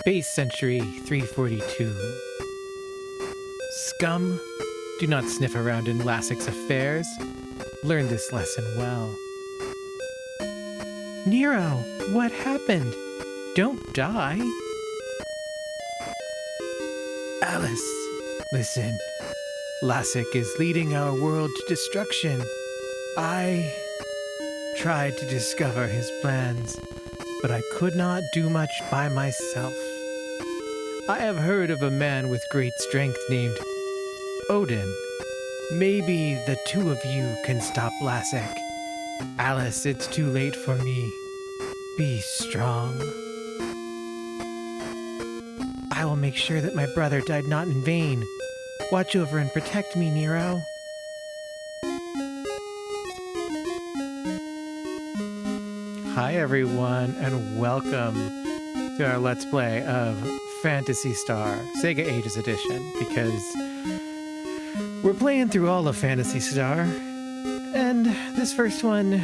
Space Century 342. Scum, do not sniff around in Lassek's affairs. Learn this lesson well. Nero, what happened? Don't die. Alice, listen. Lassek is leading our world to destruction. I tried to discover his plans, but I could not do much by myself. I have heard of a man with great strength named Odin. Maybe the two of you can stop Lassek. Alice, it's too late for me. Be strong. I will make sure that my brother died not in vain. Watch over and protect me, Nero. Hi everyone, and welcome to our Let's Play of Phantasy Star, Sega Ages Edition, because we're playing through all of Phantasy Star, and this first one,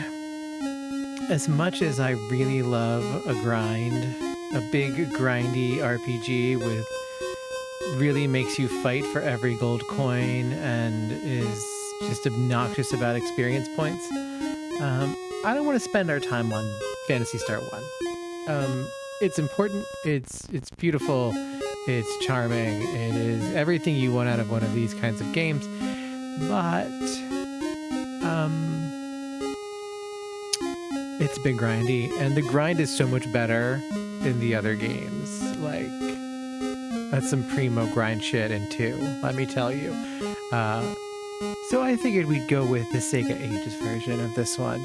as much as I really love a grind, a big grindy RPG with really makes you fight for every gold coin and is just obnoxious about experience points, I don't want to spend our time on Phantasy Star 1. It's important, it's beautiful, it's charming, it is everything you want out of one of these kinds of games, but it's a bit grindy, and the grind is so much better in the other games. Like, that's some primo grind shit in 2, let me tell you. So I figured we'd go with the Sega Ages version of this one.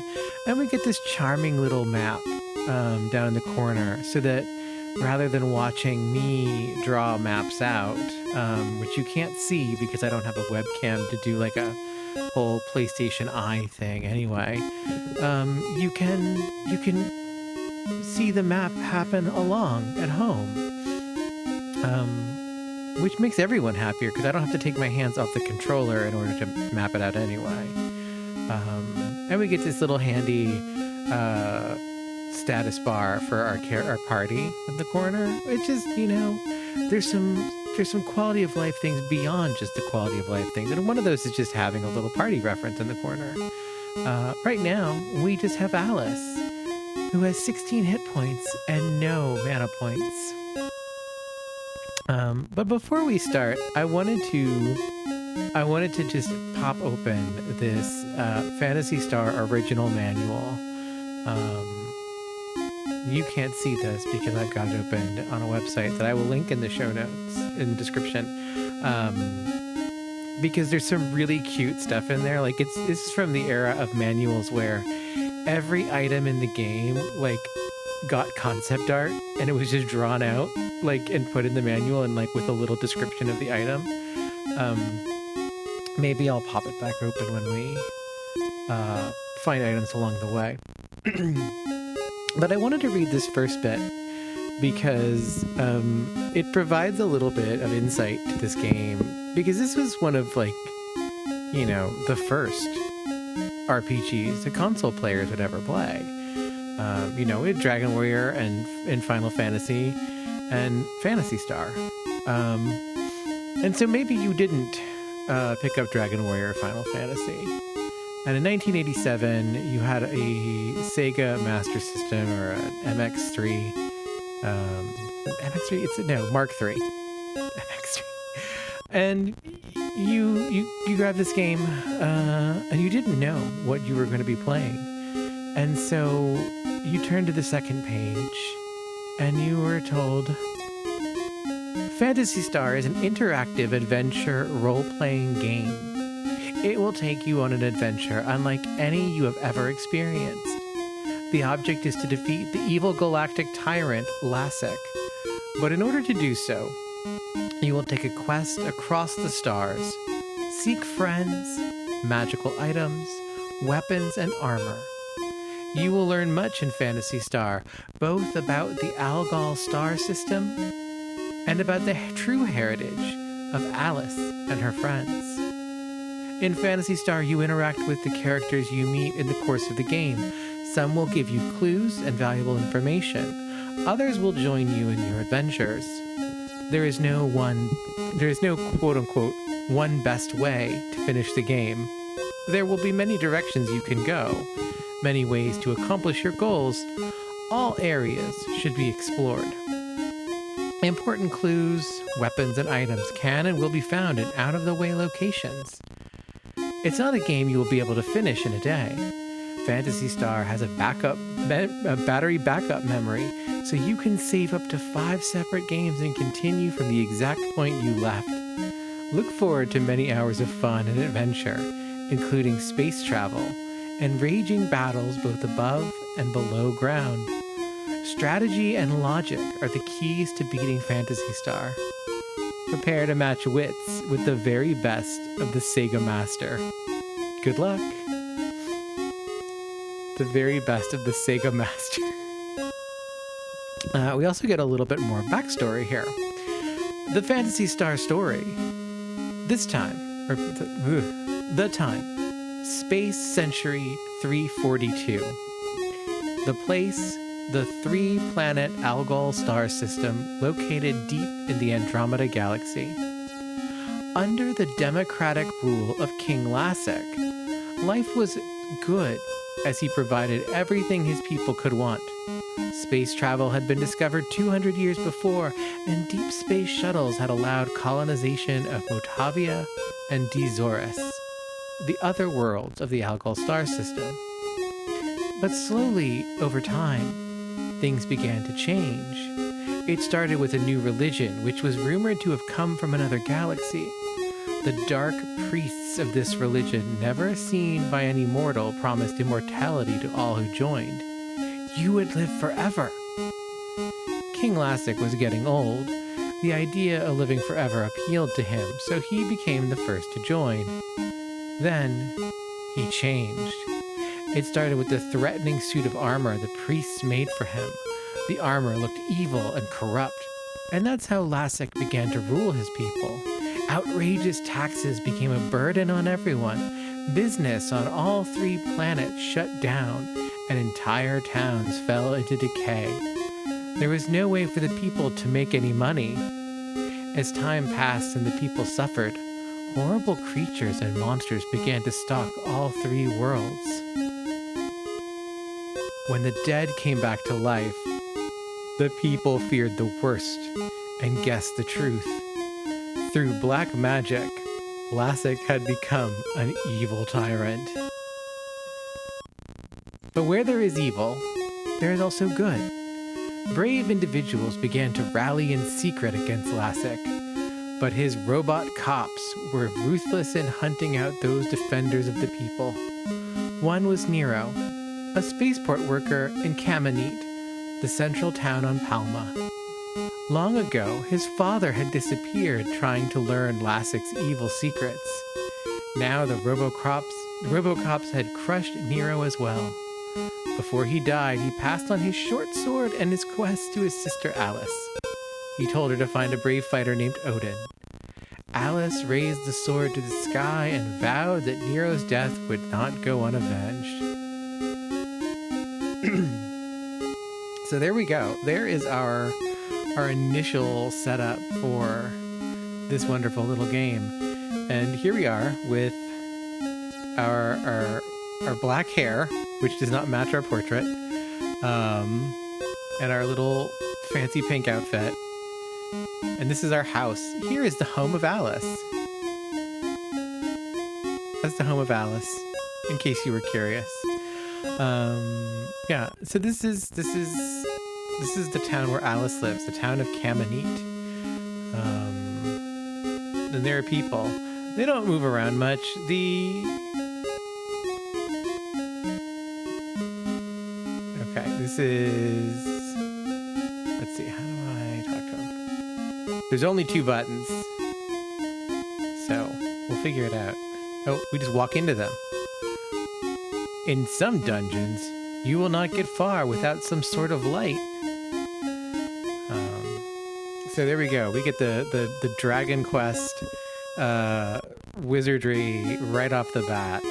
And we get this charming little map down in the corner, so that rather than watching me draw maps out, which you can't see because I don't have a webcam to do like a whole PlayStation Eye thing anyway, you can see the map happen along at home, which makes everyone happier because I don't have to take my hands off the controller in order to map it out anyway. And we get this little handy status bar for our party in the corner, which is, you know, there's some quality of life things beyond just the quality of life things, and one of those is just having a little party reference in the corner. Right now, we just have Alice, who has 16 hit points and no mana points. But before we start, I wanted to just pop open this Phantasy Star original manual. You can't see this because I've got it opened on a website that I will link in the show notes, in the description. Because there's some really cute stuff in there. Like, this is from the era of manuals where every item in the game, like, got concept art, and it was just drawn out, like, and put in the manual, and like with a little description of the item. Maybe I'll pop it back open when we find items along the way. But I wanted to read this first bit because it provides a little bit of insight to this game, because this was one of, like, you know, the first RPGs the console players would ever play. You know, with Dragon Warrior and Final Fantasy and Phantasy Star. And so maybe you didn't pick up Dragon Warrior or Final Fantasy. And in 1987, you had a Sega Master System or an MX3. MX3? Mark III. MX3. And you grabbed this game, and you didn't know what you were going to be playing. And so you turned to the second page, and you were told, Phantasy Star is an interactive adventure role-playing game. It will take you on an adventure unlike any you have ever experienced. The object is to defeat the evil galactic tyrant, Lassek. But in order to do so, you will take a quest across the stars, seek friends, magical items, weapons, and armor. You will learn much in Phantasy Star, both about the Algol star system and about the true heritage of Alice and her friends. In Phantasy Star, you interact with the characters you meet in the course of the game. Some will give you clues and valuable information. Others will join you in your adventures. There is no quote unquote one best way to finish the game. There will be many directions you can go, many ways to accomplish your goals. All areas should be explored. Important clues, weapons, and items can and will be found in out-of-the-way locations. It's not a game you will be able to finish in a day. Phantasy Star has a battery backup memory, so you can save up to 5 separate games and continue from the exact point you left. Look forward to many hours of fun and adventure, including space travel and raging battles both above and below ground. Strategy and logic are the keys to beating Phantasy Star. Prepare to match wits with the very best of the Sega Master. Good luck. The very best of the Sega Master. We also get a little bit more backstory here. The Phantasy Star story. This time, or the time, Space Century 342. The place, the 3-planet Algol star system located deep in the Andromeda Galaxy. Under the democratic rule of King Lassic, life was good as he provided everything his people could want. Space travel had been discovered 200 years before, and deep space shuttles had allowed colonization of Motavia and Dezoris, the other worlds of the Algol star system. But slowly, over time, things began to change. It started with a new religion, which was rumored to have come from another galaxy. The dark priests of this religion, never seen by any mortal, promised immortality to all who joined. You would live forever. King Lassic was getting old. The idea of living forever appealed to him, so he became the first to join. Then, he changed. It started with the threatening suit of armor the priests made for him. The armor looked evil and corrupt, and that's how Lassic began to rule his people. Outrageous taxes became a burden on everyone. Business on all 3 planets shut down, and entire towns fell into decay. There was no way for the people to make any money. As time passed and the people suffered, horrible creatures and monsters began to stalk all 3 worlds. When the dead came back to life, the people feared the worst and guessed the truth. Through black magic, Lassic had become an evil tyrant. But where there is evil, there is also good. Brave individuals began to rally in secret against Lassic, but his robot cops were ruthless in hunting out those defenders of the people. One was Nero, a spaceport worker in Caminite, the central town on Palma. Long ago, his father had disappeared trying to learn Lassic's evil secrets. Now the Robocops had crushed Nero as well. Before he died, he passed on his short sword and his quest to his sister Alice. He told her to find a brave fighter named Odin. Alice raised the sword to the sky and vowed that Nero's death would not go unavenged. So there we go. There is our initial setup for this wonderful little game. And here we are with our black hair, which does not match our portrait, and our little fancy pink outfit. And this is our house. Here is the home of Alice. That's the home of Alice, in case you were curious. Yeah, so this is the town where Alice lives, the town of Caminite. And there are people. They don't move around much. Okay, this is... Let's see, how do I talk to him? There's only 2 buttons. So, we'll figure it out. Oh, we just walk into them. In some dungeons, you will not get far without some sort of light. So there we go. We get the Dragon Quest wizardry right off the bat.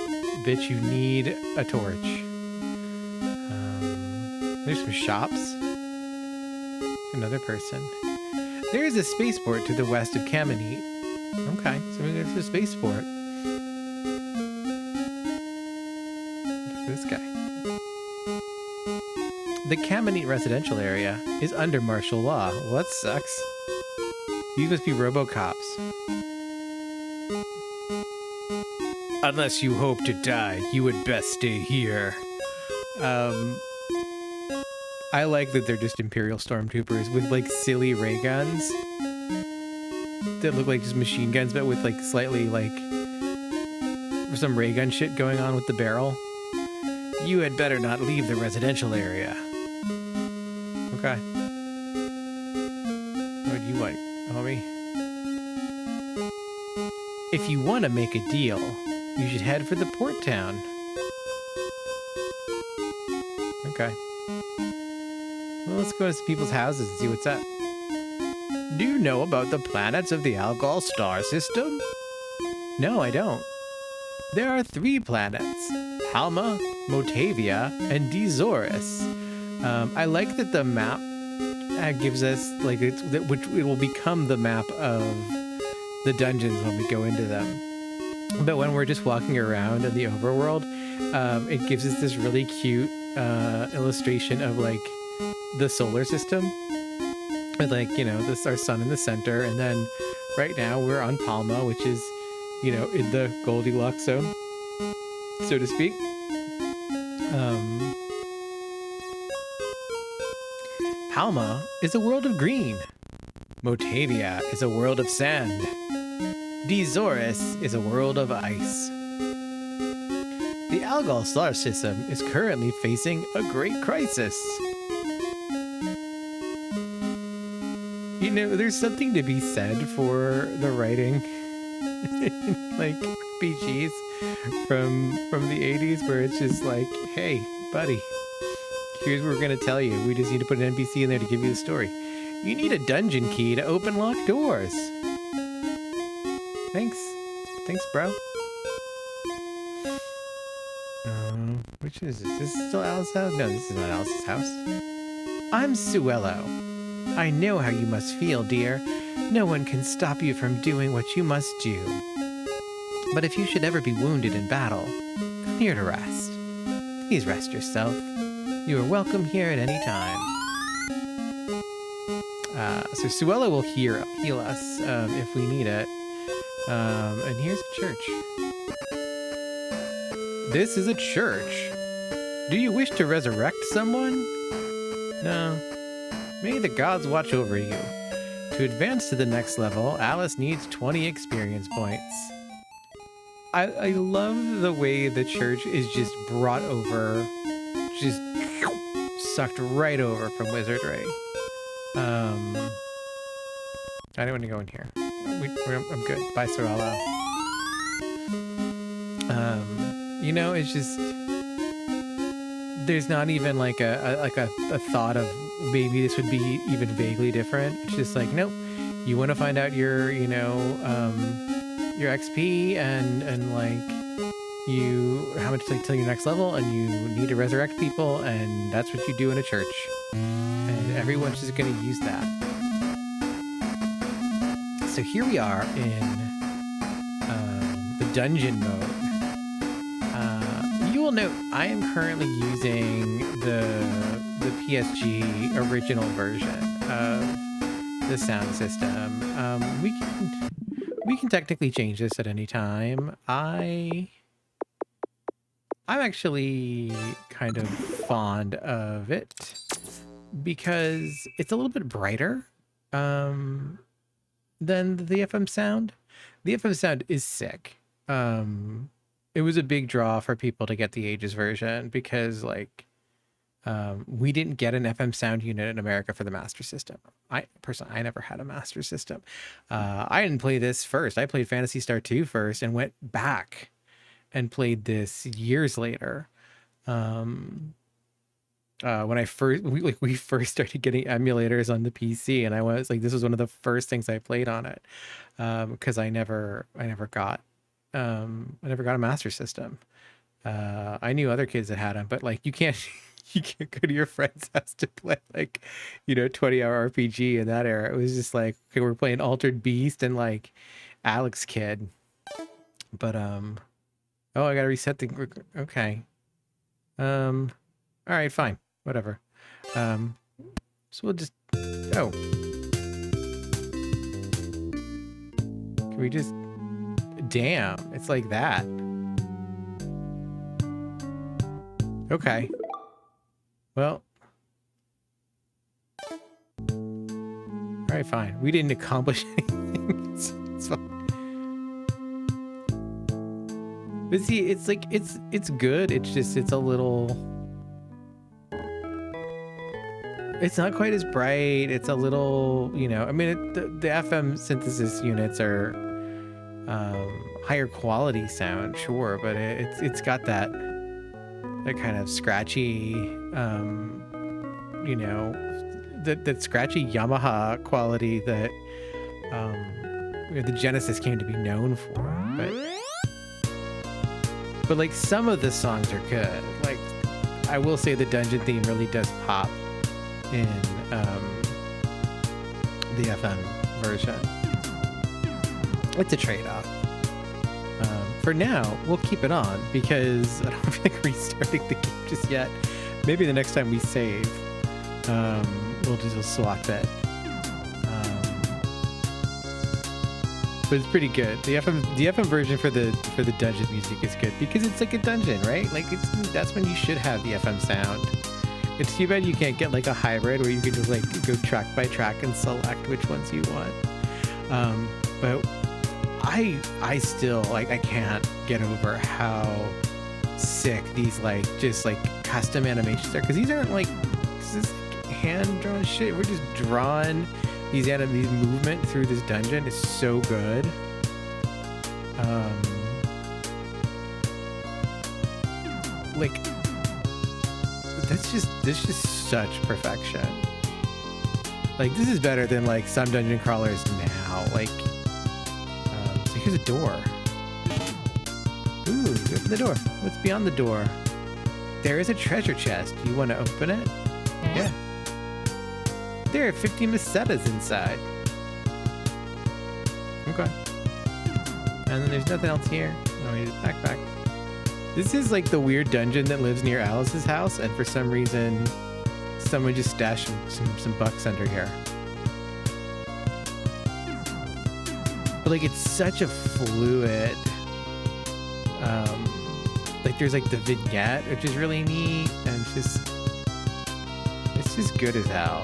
Bitch, you need a torch. There's some shops. another person. There is a spaceport to the west of Kamenet. Okay, so maybe there's a spaceport. This guy. The Kamenet residential area is under martial law. Well, that sucks. These must be RoboCops. Unless you hope to die, you would best stay here. I like that they're just Imperial Stormtroopers with like silly ray guns that look like just machine guns, but with like slightly like some ray gun shit going on with the barrel. You had better not leave the residential area. Okay. What do you want, homie? If you want to make a deal, you should head for the port town. Okay. Well, let's go to some people's houses and see what's up. Do you know about the planets of the Algol star system? No, I don't. There are 3 planets: Palma, Motavia, and Dezoris. I like that the map gives us, like, which it will become the map of the dungeons when we go into them. But when we're just walking around in the overworld, it gives us this really cute illustration of, like, the solar system. With, like, you know, this our sun in the center, and then right now we're on Palma, which is, you know, in the Goldilocks zone, so to speak. Palma is a world of green. Motavia is a world of sand. Dezoris is a world of ice. The Algol star system is currently facing a great crisis. You know, there's something to be said for the writing, like RPGs from the 80s, where it's just like, hey, buddy, here's what we're gonna tell you. We just need to put an NPC in there to give you the story. You need a dungeon key to open locked doors. Thanks, bro. Which is this? This is still Alice's house? No, this is not Alice's house. I'm Suello. I know how you must feel, dear. No one can stop you from doing what you must do. But if you should ever be wounded in battle, come here to rest. Please rest yourself. You are welcome here at any time. So Suella will heal us if we need it. And here's a church. This is a church. Do you wish to resurrect someone? No. May the gods watch over you. To advance to the next level, Alice needs 20 experience points. I love the way the church is just brought over, just sucked right over from wizardry. I don't want to go in here. I'm good. Bye, Sorella. You know, it's just, there's not even like a thought of maybe this would be even vaguely different. It's just like, nope. You want to find out your, you know, your XP and like how much till your next level, and you need to resurrect people, and that's what you do in a church. And everyone's just going to use that. So here we are in the dungeon mode. You will note I am currently using the PSG original version of the sound system. We can technically change this at any time. I'm actually kind of fond of it because it's a little bit brighter than the FM sound. The FM sound is sick. It was a big draw for people to get the Ages version because, like, we didn't get an FM sound unit in America for the Master System. I never had a Master System. I didn't play this first. I played Phantasy Star 2 first and went back and played this years later. When we first started getting emulators on the PC, and I was like, this was one of the first things I played on it, because I never got a Master System. I knew other kids that had them, but like you can't you can't go to your friend's house to play like, 20-hour RPG in that era. It was just like, okay, we're playing Altered Beast and like Alex Kidd. But oh, I gotta reset the. Okay. All right, fine, whatever. So we'll just. Oh. Can we just. Damn, it's like that. Okay. Well. All right, fine. We didn't accomplish anything. It's fine. But see, it's like, it's good. It's just, it's a little... It's not quite as bright. It's a little, I mean, the FM synthesis units are higher quality sound, sure, but it's got that kind of scratchy, that scratchy Yamaha quality that the Genesis came to be known for. But like some of the songs are good. Like I will say the dungeon theme really does pop in the FM version. It's a trade-off. For now, we'll keep it on because I don't feel like restarting the game just yet. Maybe the next time we save, we'll just swap it. But it's pretty good. The FM version for the dungeon music is good because it's like a dungeon, right? Like that's when you should have the FM sound. It's too bad you can't get like a hybrid where you can just like go track by track and select which ones you want. But I still like I can't get over how sick these like just like custom animations are, because these aren't like hand drawn shit. We're just drawing these movement through this dungeon is so good. Like that's just such perfection. Like this is better than like some dungeon crawlers now. Like so here's a door. Ooh, open the door. What's beyond the door? There is a treasure chest. Do you want to open it? Yeah. There are 50 mesetas inside. Okay. And then there's nothing else here. Oh, we need a backpack. This is like the weird dungeon that lives near Alice's house, and for some reason, someone just stashed some bucks under here. But like, it's such a fluid. Like there's like the vignette, which is really neat, and it's just good as hell.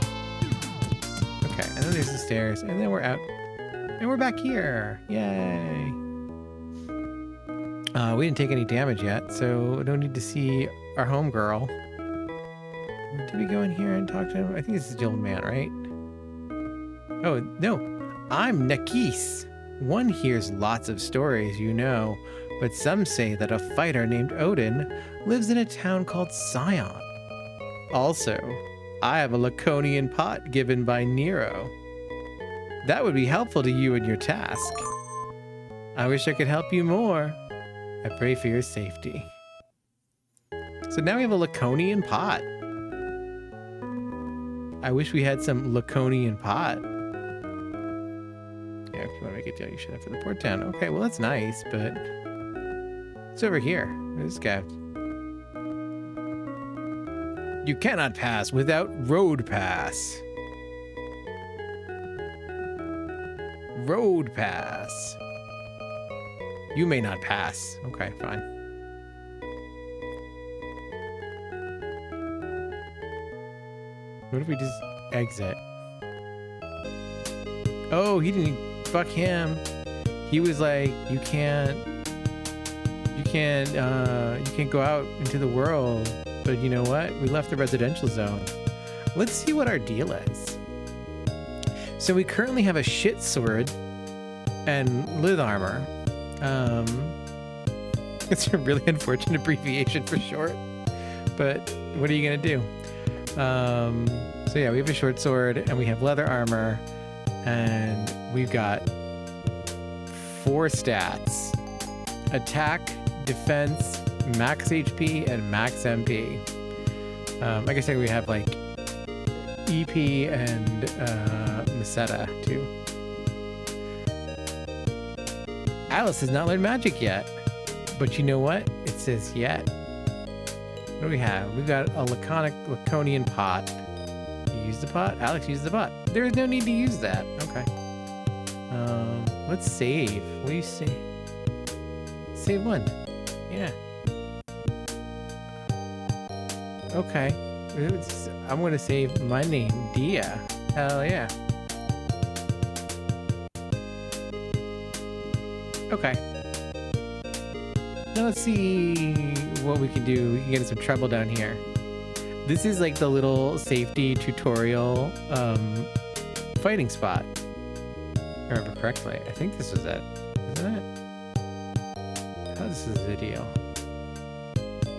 Okay, and then there's the stairs, and then we're out, and we're back here. Yay! We didn't take any damage yet, so no need to see our homegirl. Did we go in here and talk to him? I think this is the old man, right? Oh no, I'm Nakis. One hears lots of stories, but some say that a fighter named Odin lives in a town called Sion. Also, I have a Laconian pot given by Nero. That would be helpful to you in your task. I wish I could help you more. I pray for your safety. So now we have a Laconian pot. I wish we had some Laconian pot. Yeah, if you want to make a deal, you should have for the port town. Okay, well that's nice, but it's over here. This guy. You cannot pass without road pass. Road pass. You may not pass. Okay, fine. What if we just exit? Oh, he didn't. Fuck him. He was like, you can't go out into the world. But you know what? We left the residential zone. Let's see what our deal is. So we currently have a shit sword and lith armor. It's a really unfortunate abbreviation for short, but what are you gonna do? So yeah, we have a short sword and we have leather armor, and we've got 4 stats: attack, defense, max HP, and max MP. I guess we have like EP and Meseta too. Alice has not learned magic yet, but you know what? It says yet. What do we have? We've got a laconian pot. You use the pot? Alex used the pot. There is no need to use that. Okay. Let's save. What do you say? Save one. Yeah. Okay. I'm gonna save my name, Dia. Hell yeah. Okay. Now let's see what we can do. We can get in some trouble down here. This is like the little safety tutorial fighting spot. If I remember correctly. I think this was it. Isn't it? Oh, this is the deal.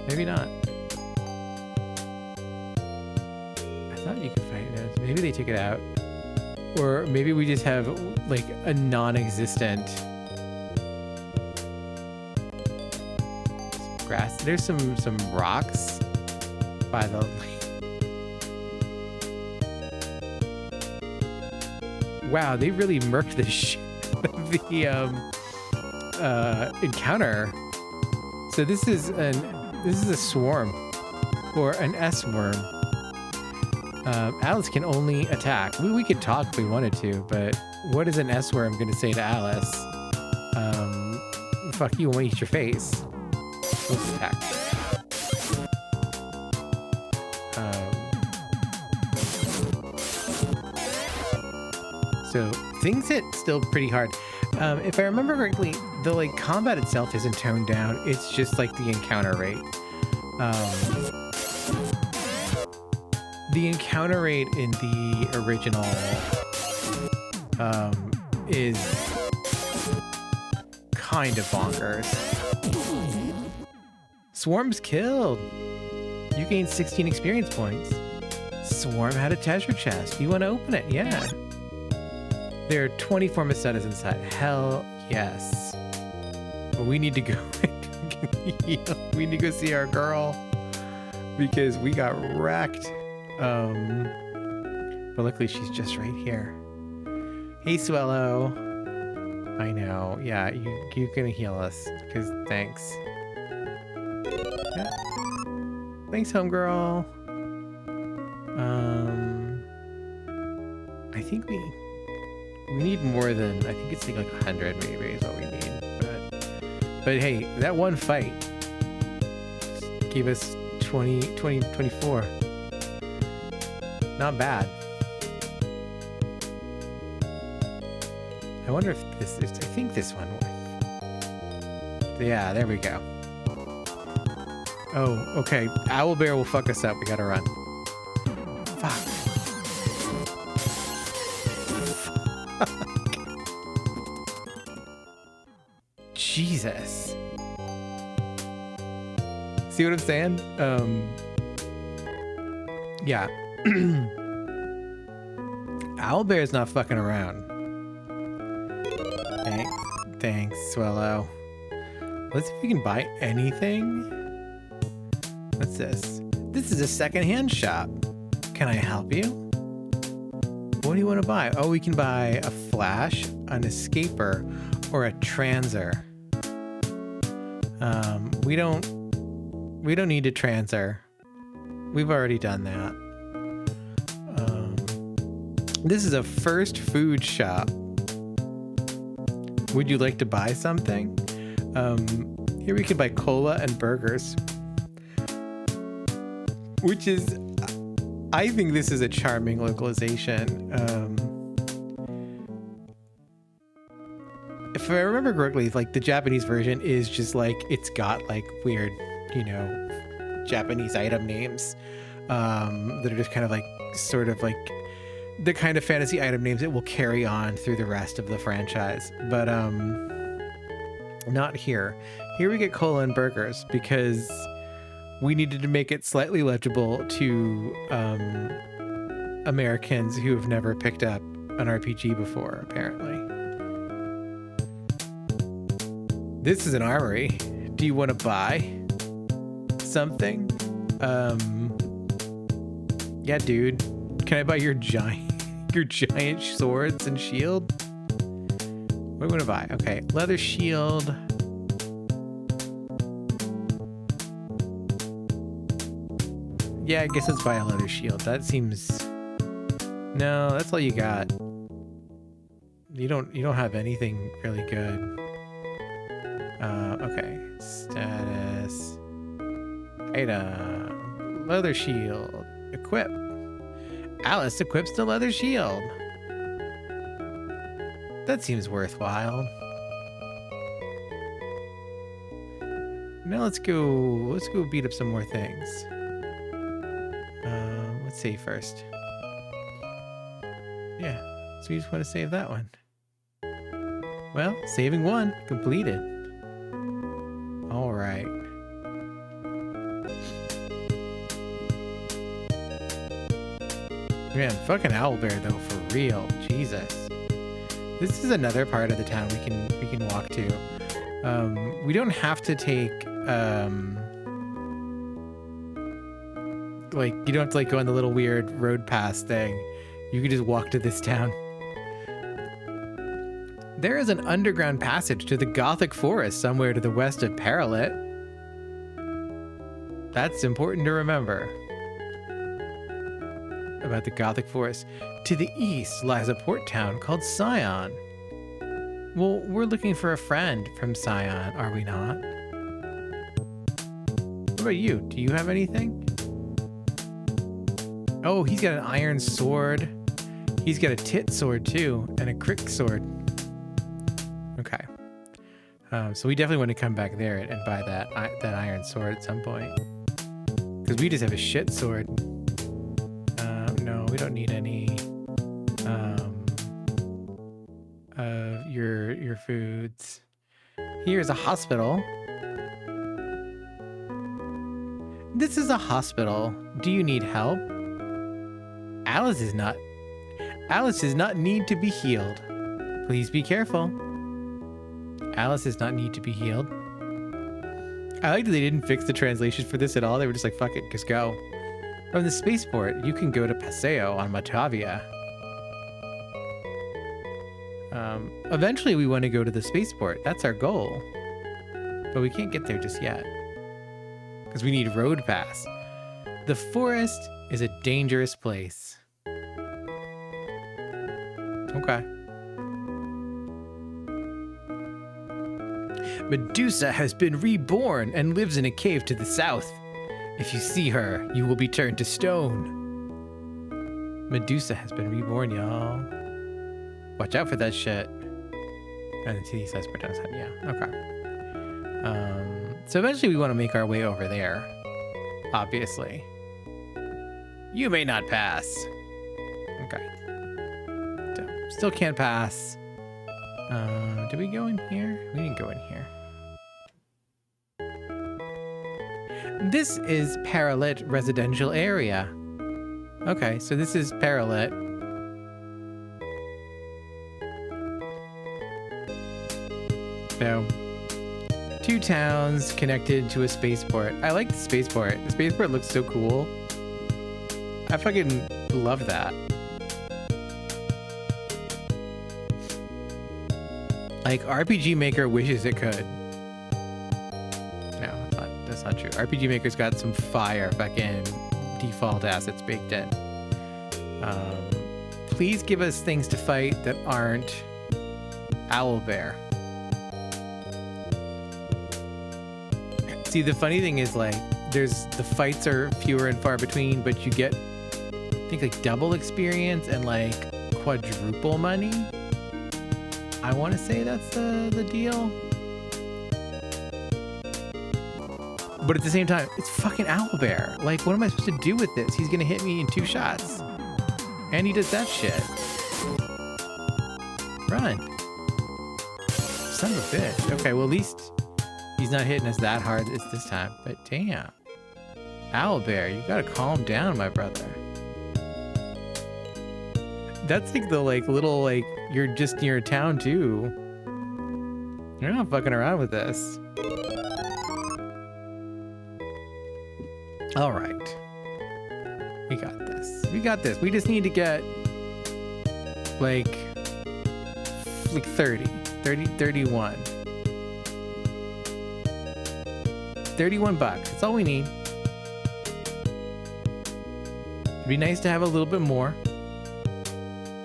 Maybe not. I thought you could fight this. Maybe they took it out. Or maybe we just have like a non-existent grass. There's some rocks by the wow, they really murked the shit out of the encounter. So this is a swarm or an S worm. Alice can only attack. We could talk if we wanted to, but what is an S worm going to say to Alice? Fuck you, I want to eat your face. Let's attack. So things hit still pretty hard. If I remember correctly, the like combat itself isn't toned down. It's just like the encounter rate. The encounter rate in the original is kind of bonkers. Swarm's killed. You gained 16 experience points. Swarm had a treasure chest. You want to open it? Yeah. There are 24 Mesetas inside. Hell yes. But we need to go. We need to go see our girl because we got wrecked. But luckily she's just right here. Hey, Swello. I know. Yeah, you're gonna heal us. Because thanks. Yeah. Thanks, homegirl. I think we need more than, I think it's like 100 maybe is what we need. But hey, that one fight gave us 24. Not bad. I wonder if this is, I think this one worth. Yeah, there we go. Oh, okay. Owlbear will fuck us up. We gotta run. Fuck. Jesus. See what I'm saying? Yeah. Owlbear's not fucking around. Thanks, Swello. Let's see if we can buy anything. What's this? This is a secondhand shop. Can I help you? What do you want to buy? Oh, we can buy a flash, an escaper, or a transer. We don't need a transer. We've already done that. This is a first food shop. Would you like to buy something? Here we can buy cola and burgers. Which is, I think this is a charming localization. If I remember correctly, like the Japanese version is just like, it's got like weird, you know, Japanese item names that are just kind of like, sort of like the kind of fantasy item names that will carry on through the rest of the franchise. But not here. Here we get cola and burgers because we needed to make it slightly legible to Americans who have never picked up an RPG before, apparently. This is an armory. Do you want to buy something? Yeah, dude. Can I buy your giant swords and shield? What do I want to buy? Okay, leather shield. Yeah, I guess let's buy a leather shield. That seems... No, that's all you got. You don't have anything really good. Okay. Status. Item. Leather shield. Equip. Alice equips the leather shield. That seems worthwhile. Now let's go beat up some more things. Let's save first. Yeah, so we just want to save that one. Well, saving one completed. All right. Man, fucking owlbear though, for real. Jesus. This is another part of the town we can walk to. We don't have to take like, you don't have to like go on the little weird road pass thing. You can just walk to this town. There is an underground passage to the Gothic Forest somewhere to the west of Paralit. That's important to remember. About the Gothic Forest. To the east lies a port town called Scion. Well, we're looking for a friend from Scion, are we not? What about you? Do you have anything? Oh, he's got an iron sword. He's got a tit sword too, and a crick sword. Okay. So we definitely want to come back there and buy that iron sword at some point. Because we just have a shit sword. No, we don't need any of your foods. Here's a hospital. This is a hospital. Do you need help? Alice does not need to be healed. Please be careful. Alice does not need to be healed. I like that they didn't fix the translation for this at all. They were just like, fuck it, just go. From the spaceport, you can go to Paseo on Matavia. Eventually we want to go to the spaceport. That's our goal. But we can't get there just yet. Because we need road pass. The forest is a dangerous place. Okay. Medusa has been reborn and lives in a cave to the south. If you see her, you will be turned to stone. Medusa has been reborn, y'all. Watch out for that shit. And see these iceberg down. Yeah, okay. So eventually we want to make our way over there. Obviously. You may not pass. Okay. Still can't pass. Did we go in here? We didn't go in here. This is Paralit residential area. Okay, so this is Paralit. So, 2 towns connected to a spaceport. I like the spaceport. The spaceport looks so cool. I fucking love that. Like, RPG Maker wishes it could. No, that's not true. RPG Maker's got some fire fucking default assets baked in. Please give us things to fight that aren't owlbear. See, the funny thing is, like, the fights are fewer and far between, but you get, I think, like, double experience and, like, quadruple money. I want to say that's the deal. But at the same time, it's fucking owlbear. Like, what am I supposed to do with this? He's going to hit me in 2 shots. And he does that shit. Run. Son of a bitch. Okay, well, at least he's not hitting us that hard this time. But damn. Owlbear, you gotta calm down, my brother. That's like the little you're just near a town too. You're not fucking around with this. All right. We got this. We got this. We just need to get like 30, 31. 31 bucks. That's all we need. It'd be nice to have a little bit more,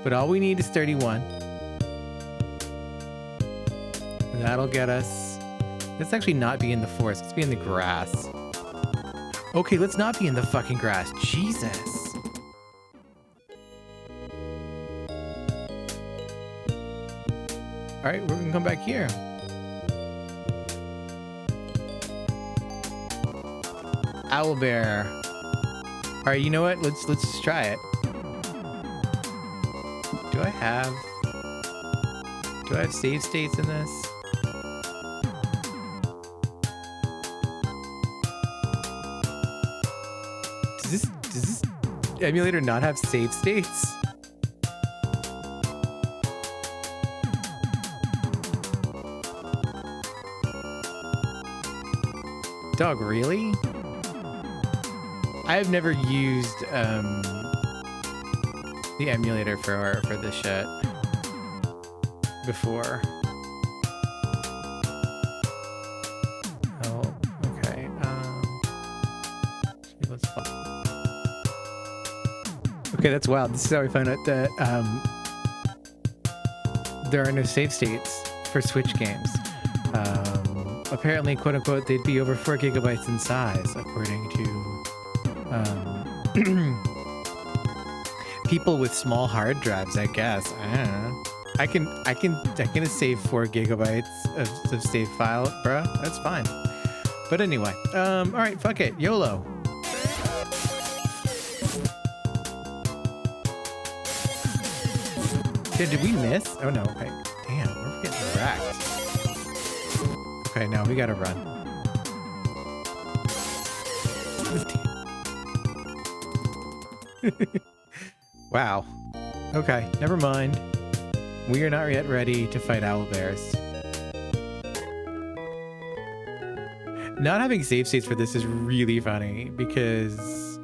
but all we need is 31. And that'll get us. Let's actually not be in the forest. Let's be in the grass. Okay, let's not be in the fucking grass. Jesus. All right, we're gonna come back here. Owlbear. All right, you know what? Let's just try it. Do I have save states in this? Does this emulator not have save states? Dog, really? I've never used the emulator for this shit before. Oh, okay. Let's fuck. Okay, that's wild. This is how I found out that there are no save states for Switch games. Apparently, quote unquote, they'd be over 4 gigabytes in size, according to people with small hard drives, I guess. I don't know. I can save 4 gigabytes of save file, bruh. That's fine. But anyway, all right, fuck it, YOLO. Okay, did we miss? Oh no. Okay. Damn, we're getting wrecked. Okay, now we gotta run. Wow. Okay, never mind. We are not yet ready to fight owlbears. Not having save states for this is really funny because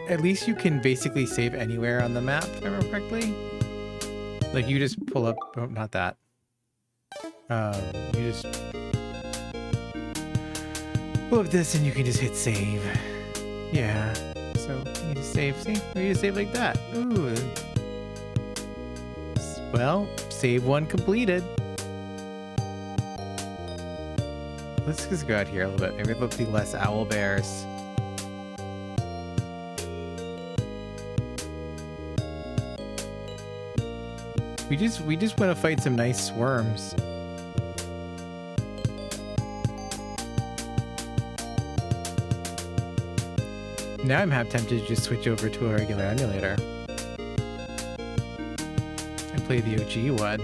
at least you can basically save anywhere on the map, if I remember correctly. Like you just pull up, oh, not that. You just pull up this and you can just hit save. Yeah. So you just save. See, you just save like that. Ooh. Well, save one completed. Let's just go out here a little bit. Maybe there'll be less owlbears. We just want to fight some nice swarms. Now I'm half tempted to just switch over to a regular emulator and play the OG one.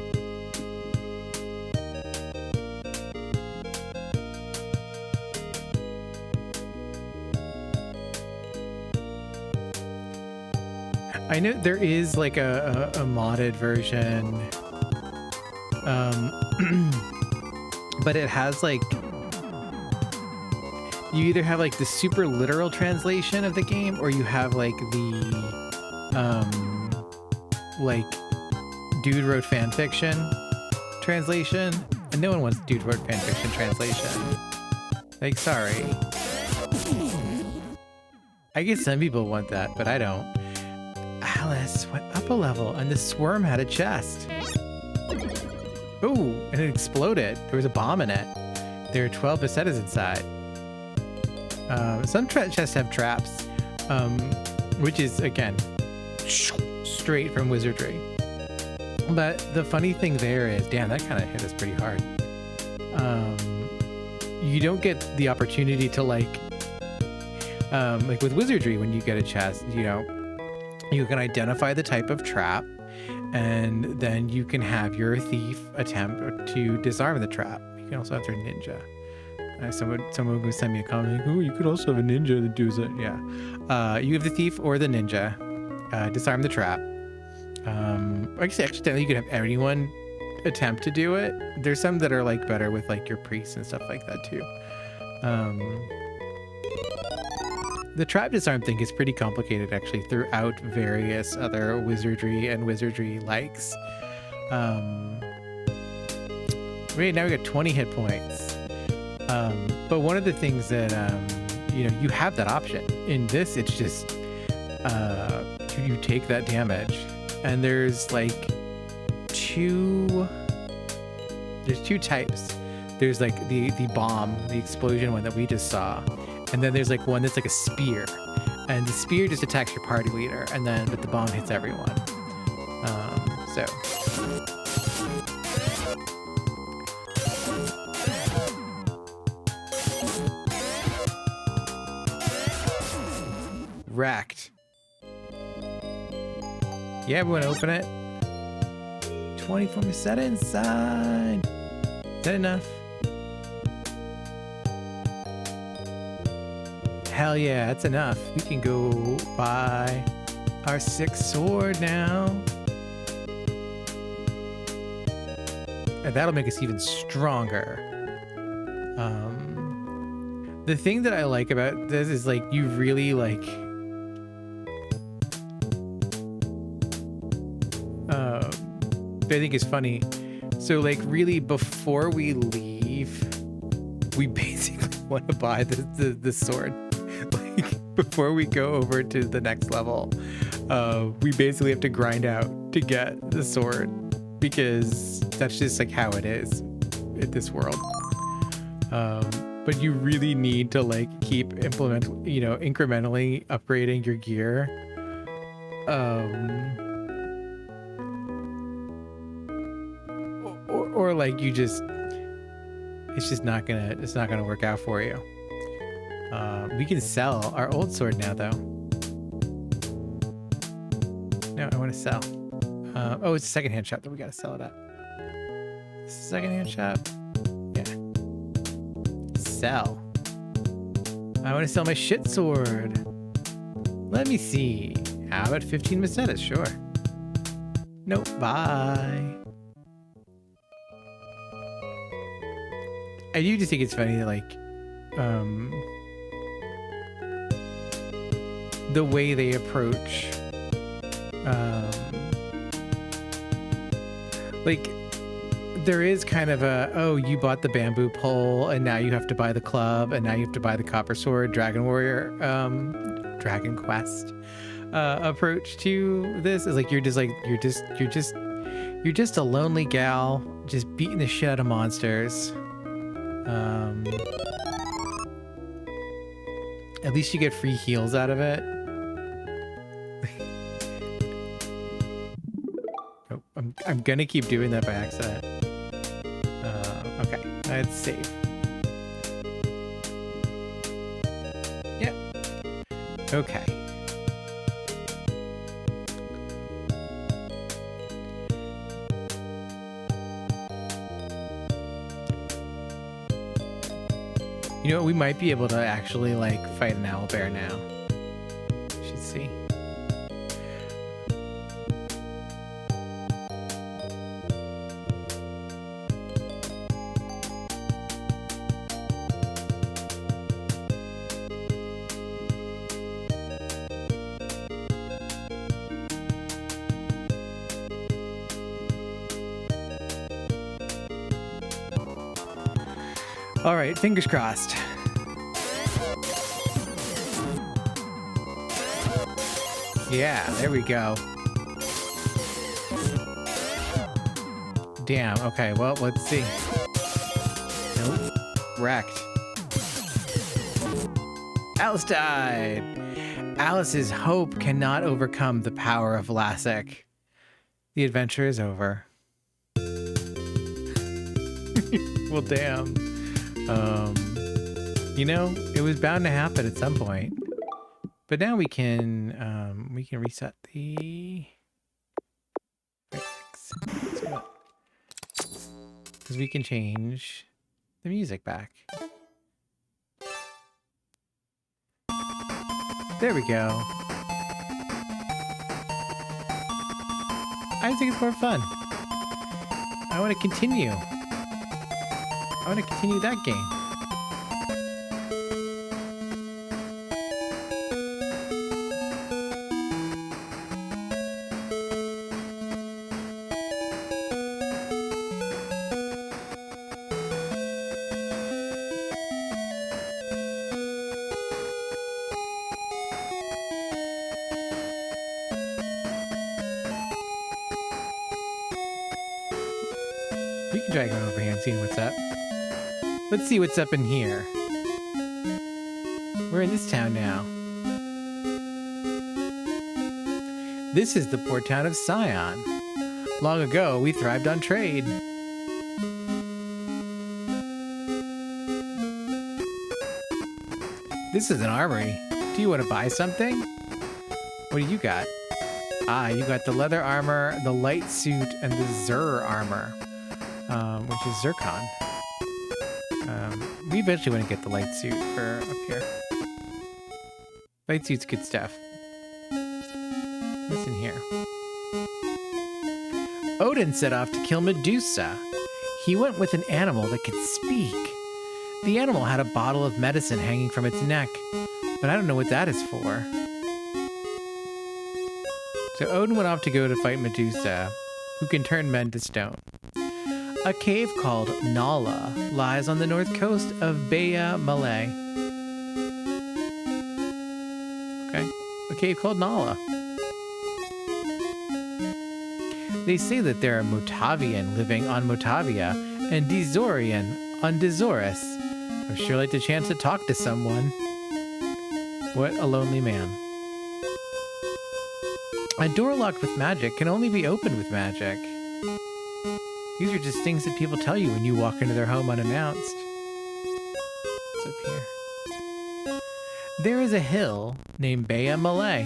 I know there is like a modded version, but it has like, you either have like the super literal translation of the game or you have like the, like dude wrote fanfiction translation, and no one wants dude wrote fanfiction translation. Like, sorry. I guess some people want that, but I don't. Alice went up a level and the swarm had a chest. Ooh, and it exploded. There was a bomb in it. There are 12 pesetas inside. Some chests have traps, which is, again, straight from wizardry. But the funny thing there is, damn, that kind of hit us pretty hard. You don't get the opportunity to like with wizardry, when you get a chest, you know, you can identify the type of trap, and then you can have your thief attempt to disarm the trap. You can also have their ninja. Someone will send me a comment like, oh, you could also have a ninja that does it. Yeah. You have the thief or the ninja disarm the trap. I guess actually you could have anyone attempt to do it. There's some that are like better with like your priests and stuff like that too. The trap disarm thing is pretty complicated actually throughout various other wizardry and wizardry likes. Right now we got 20 hit points. But one of the things that you know, you have that option. In this, it's just you take that damage, and there's like two types. There's like the bomb, the explosion one that we just saw. And then there's like one that's like a spear, and the spear just attacks your party leader, and then but the bomb hits everyone. So wrecked. Yeah, we want to open it. 24 set inside. Is that enough? Hell yeah, that's enough. We can go buy our 6th sword now. And that'll make us even stronger. The thing that I like about this is like you really like I think is funny. So like really before we leave, we basically want to buy the sword. Like before we go over to the next level, we basically have to grind out to get the sword because that's just like how it is in this world. But you really need to like keep incrementally upgrading your gear. Or like you just, it's not gonna work out for you. We can sell our old sword now though. No, I want to sell. Oh, it's a secondhand shop that we gotta sell it at. Secondhand shop. Yeah. Sell. I want to sell my shit sword. Let me see. How about 15 Macetas? Sure. Nope. Bye. I do just think it's funny that like the way they approach like there is kind of a, oh, you bought the bamboo pole and now you have to buy the club and now you have to buy the copper sword Dragon Warrior Dragon Quest approach to this. Is like you're just a lonely gal just beating the shit out of monsters. At least you get free heals out of it. Oh, I'm gonna keep doing that by accident. Okay, let's save. Yeah. Okay. You know what? We might be able to actually like fight an owlbear now. Should see. All right, fingers crossed. Yeah, there we go. Damn, okay, well, let's see. Nope, wrecked. Alice died. Alice's hope cannot overcome the power of Lassic. The adventure is over. Well, damn. You know, it was bound to happen at some point. But now we can reset the because we can change the music back. There we go. I think it's more fun. I want to continue. I want to continue that game. try going over here and seeing what's up. Let's see what's up in here. We're in this town now. This is the port town of Scion. Long ago, we thrived on trade. This is an armory. Do you want to buy something? What do you got? Ah, you got the leather armor, the light suit, and the Zur armor, which is Zircon. We eventually want to get the light suit for up here. Light suit's good stuff. What's in here? Odin set off to kill Medusa. He went with an animal that could speak. The animal had a bottle of medicine hanging from its neck, but I don't know what that is for. So Odin went off to go to fight Medusa, who can turn men to stone. A cave called Nala lies on the north coast of Baya Malay. Okay, a cave called Nala. They say that there are Motavian living on Motavia and Dizorian on Dizoris. I'd sure like the chance to talk to someone. What a lonely man. A door locked with magic can only be opened with magic. These are just things that people tell you when you walk into their home unannounced. What's up here? There is a hill named Baya Malay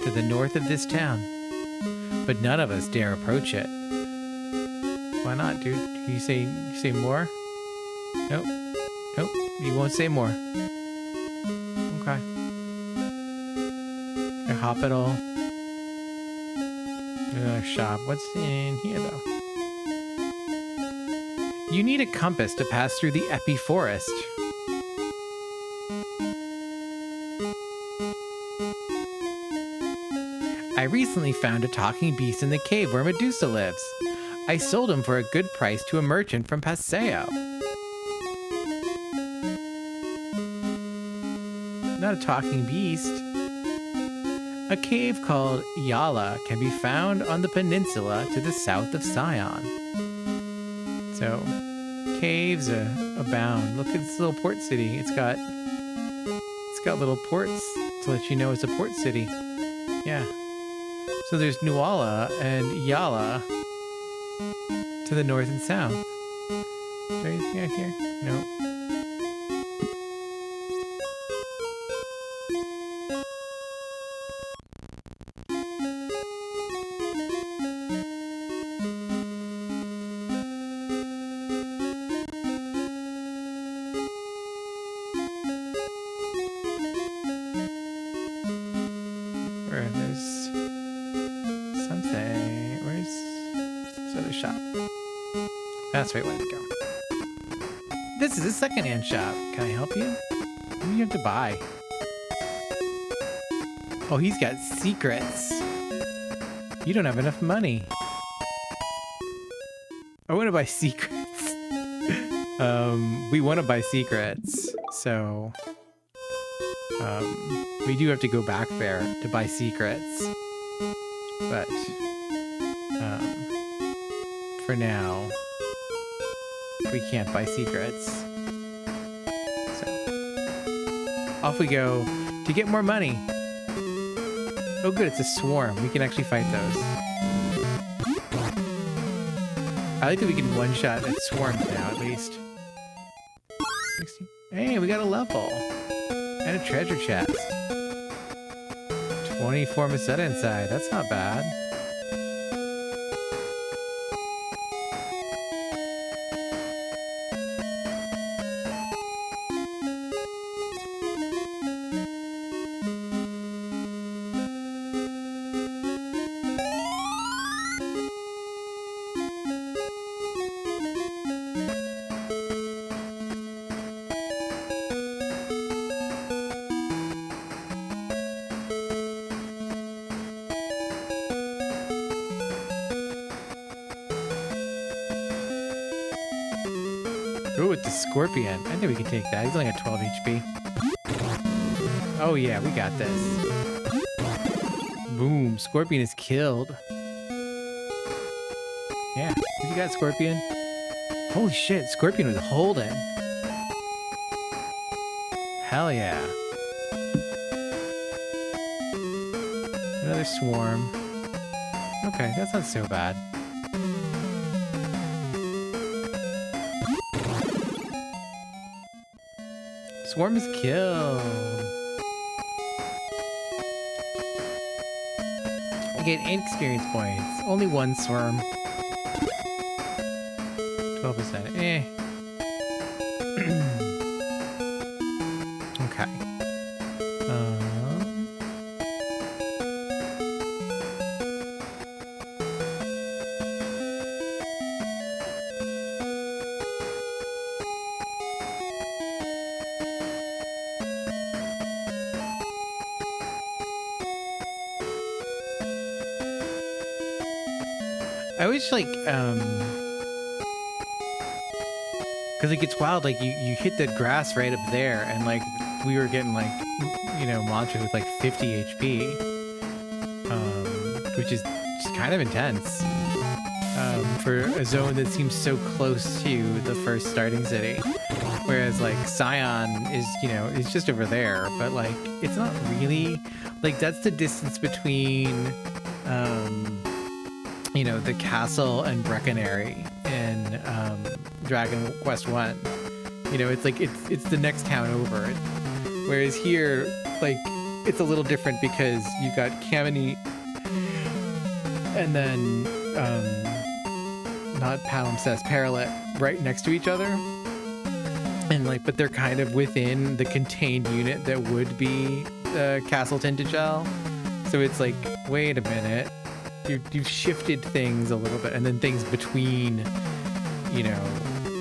to the north of this town, but none of us dare approach it. Why not, dude? Can you say more? Nope. Nope. You won't say more. Okay. A hospital. Shop. What's in here, though? You need a compass to pass through the Epi Forest. I recently found a talking beast in the cave where Medusa lives. I sold him for a good price to a merchant from Paseo. Not a talking beast. A cave called Yala can be found on the peninsula to the south of Scion. So, caves abound. Look at this little port city. It's got little ports to let you know it's a port city. Yeah. So there's Nuala and Yala to the north and south. Is there anything out here? No. That's the right way to go. This is a secondhand shop. Can I help you? What do you have to buy? Oh, he's got secrets. You don't have enough money. I want to buy secrets. We want to buy secrets. So, we do have to go back there to buy secrets. But, for now, we can't buy secrets. So, off we go to get more money. Oh good, it's a swarm. We can actually fight those. I like that we can one-shot at swarms now, at least. 16. Hey, we got a level. And a treasure chest. 24 Meseta inside. That's not bad. Ooh, with the scorpion. I think we can take that. He's only got 12 HP. Oh yeah, we got this. Boom, scorpion is killed. Yeah, what you got, scorpion? Holy shit, Scorpion was holding. Hell yeah. Another swarm. Okay, that's not so bad. Swarm is killed. I get 8 experience points. Only one swarm. 12%. Eh. Okay. I wish, like, because it gets wild, like, you hit the grass right up there, and, like, we were getting, like, you know, monsters with, like, 50 HP, which is just kind of intense, for a zone that seems so close to the first starting city, whereas, like, Scion is, you know, is just over there, but, like, it's not really, like, that's the distance between, you know, the castle and Breckenary in Dragon Quest 1. You know, it's like it's the next town over. Whereas here, like, it's a little different because you got Kamini and then not Palimpsest, Paralet right next to each other. And like, but they're kind of within the contained unit that would be Castle Tintagel. So it's like, wait a minute. You've shifted things a little bit, and then things between, you know,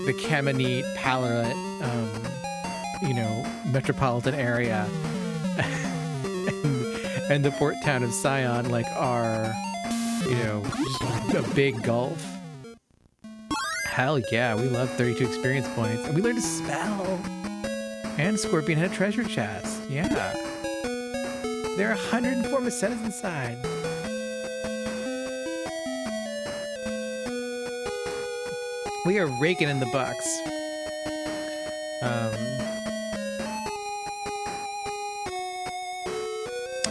the Caminite, Paralet, you know, metropolitan area, and the port town of Scion, like, are, you know, just a big gulf. Hell yeah, we love 32 experience points, and we learned a spell. And Scorpion had a treasure chest. Yeah, there are 104 Macetas inside. We are raking in the bucks.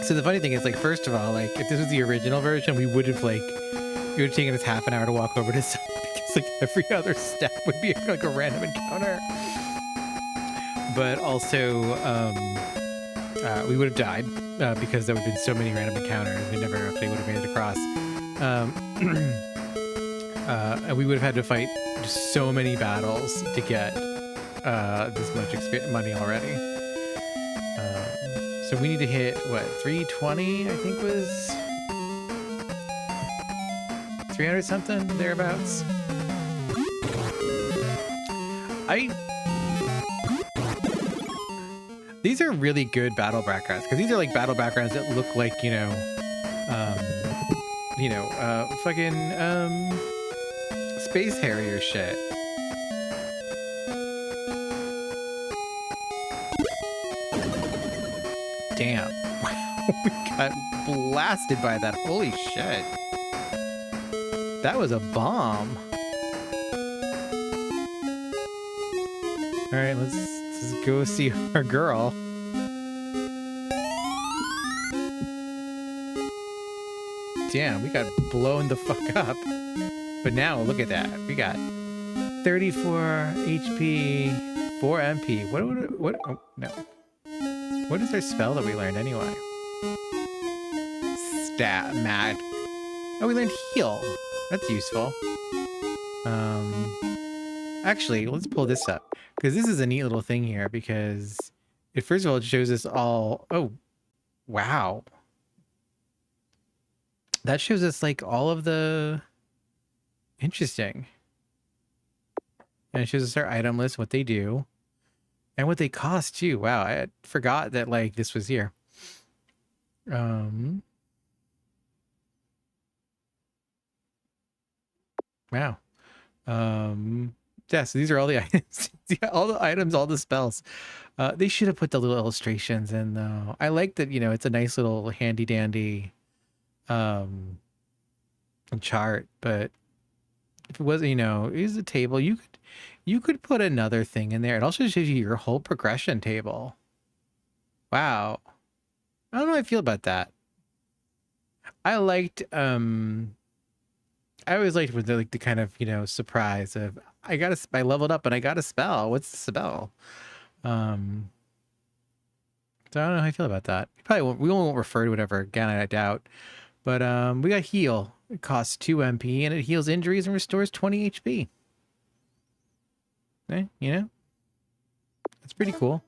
So the funny thing is, like, first of all, like, if this was the original version, we would have, like, it would have taken us half an hour to walk over to something, because, like, every other step would be, like, a random encounter. But also, we would have died, because there would have been so many random encounters. We never actually would have made it across. And we would have had to fight just so many battles to get this much money already. So we need to hit, what, 320, I think was 300 something, thereabouts. These are really good battle backgrounds, because these are like battle backgrounds that look like, fucking Space Harrier shit. Damn. We got blasted by that. Holy shit. That was a bomb. Alright, let's go see our girl. Damn, we got blown the fuck up. But now, look at that. We got 34 HP, 4 MP. What? Oh, no. What is our spell that we learned anyway? Stat mad. Oh, we learned heal. That's useful. Actually, let's pull this up, because this is a neat little thing here, because it, first of all, it shows us all. Oh, wow. That shows us, like, all of the... Interesting. And it shows us our item list, what they do, and what they cost too. Wow, I forgot that, like, this was here. Wow. Yeah, so these are all the items. Yeah, all the items, all the spells. They should have put the little illustrations in, though. I like that, it's a nice little handy dandy chart, but If it was, you know, here's a table. You could put another thing in there. It also shows you your whole progression table. Wow. I don't know how I feel about that. I liked, I always liked with the kind of, you know, surprise of I leveled up and I got a spell. What's the spell? So I don't know how I feel about that. We won't refer to it ever again, I doubt. But we got heal. It costs 2 MP and it heals injuries and restores 20 HP. Okay, you know? That's pretty cool.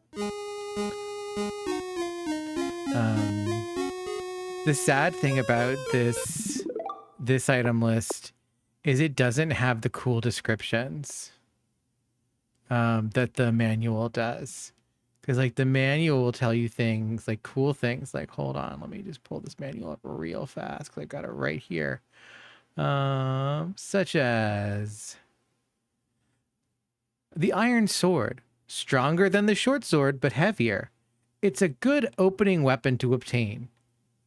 The sad thing about this item list is it doesn't have the cool descriptions that the manual does. Because like the manual will tell you things like cool things like, hold on, let me just pull this manual up real fast because I got it right here. Such as the iron sword, stronger than the short sword but heavier. It's a good opening weapon to obtain.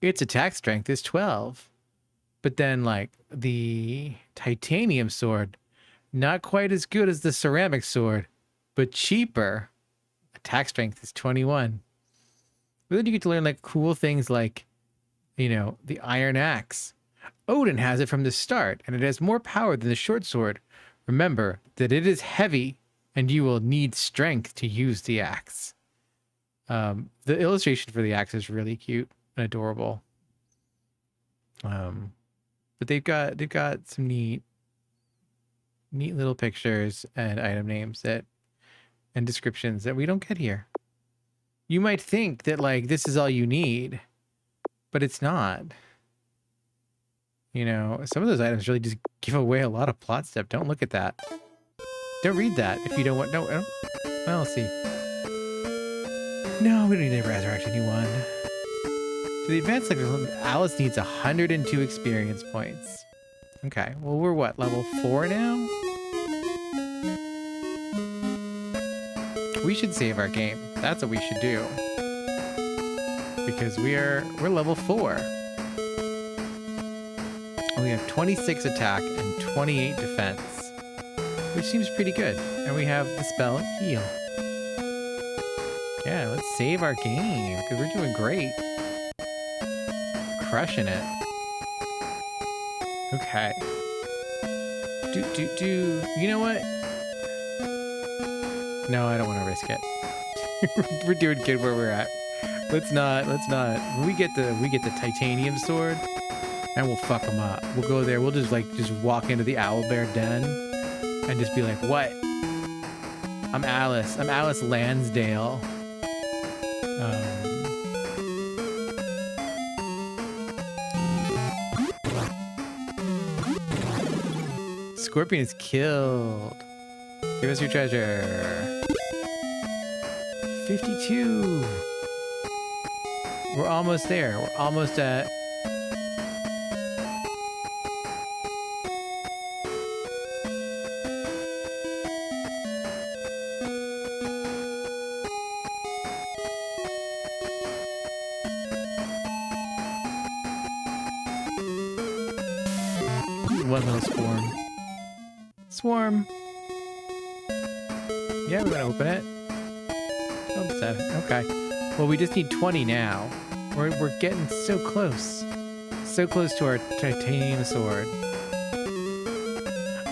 Its attack strength is 12. But then like the titanium sword, not quite as good as the ceramic sword, but cheaper. Attack strength is 21. But then you get to learn like cool things like, you know, the iron axe. Odin has it from the start, and it has more power than the short sword. Remember that it is heavy, and you will need strength to use the axe. The illustration for the axe is really cute and adorable. But they've got some neat little pictures and item names and descriptions that we don't get here. You might think that like this is all you need, but it's not. You know, some of those items really just give away a lot of plot stuff. Don't look at that. Don't read that if you don't want. No, well, let's see. No, we don't need to resurrect anyone. To the advanced level, Alice needs 102 experience points. Okay, well we're what, level 4 now? We should save our game. That's what we should do. Because we're level 4. We have 26 attack and 28 defense, which seems pretty good. And we have the spell heal. Yeah, let's save our game because we're doing great. Crushing it. Okay. You know what? No, I don't want to risk it. We're doing good where we're at. Let's not. When we get the titanium sword, and we'll fuck them up. We'll go there. We'll just walk into the owlbear den and just be like, "What? I'm Alice. I'm Alice Lansdale." Scorpion is killed. Give us your treasure. 52. We're almost there. We're almost at... One little swarm. Yeah, we're gonna open it. Oh, 7. Okay. Well, we just need 20 now. We're getting so close. So close to our titanium sword.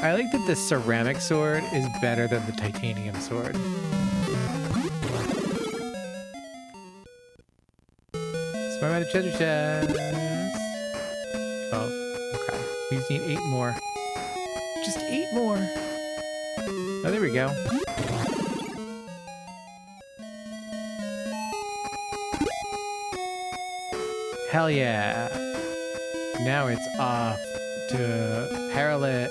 I like that the ceramic sword is better than the titanium sword. Smart out of treasure chest. 12. Okay. We just need 8 more. Just 8 more. Oh, there we go. Hell yeah. Now it's off to Paralit,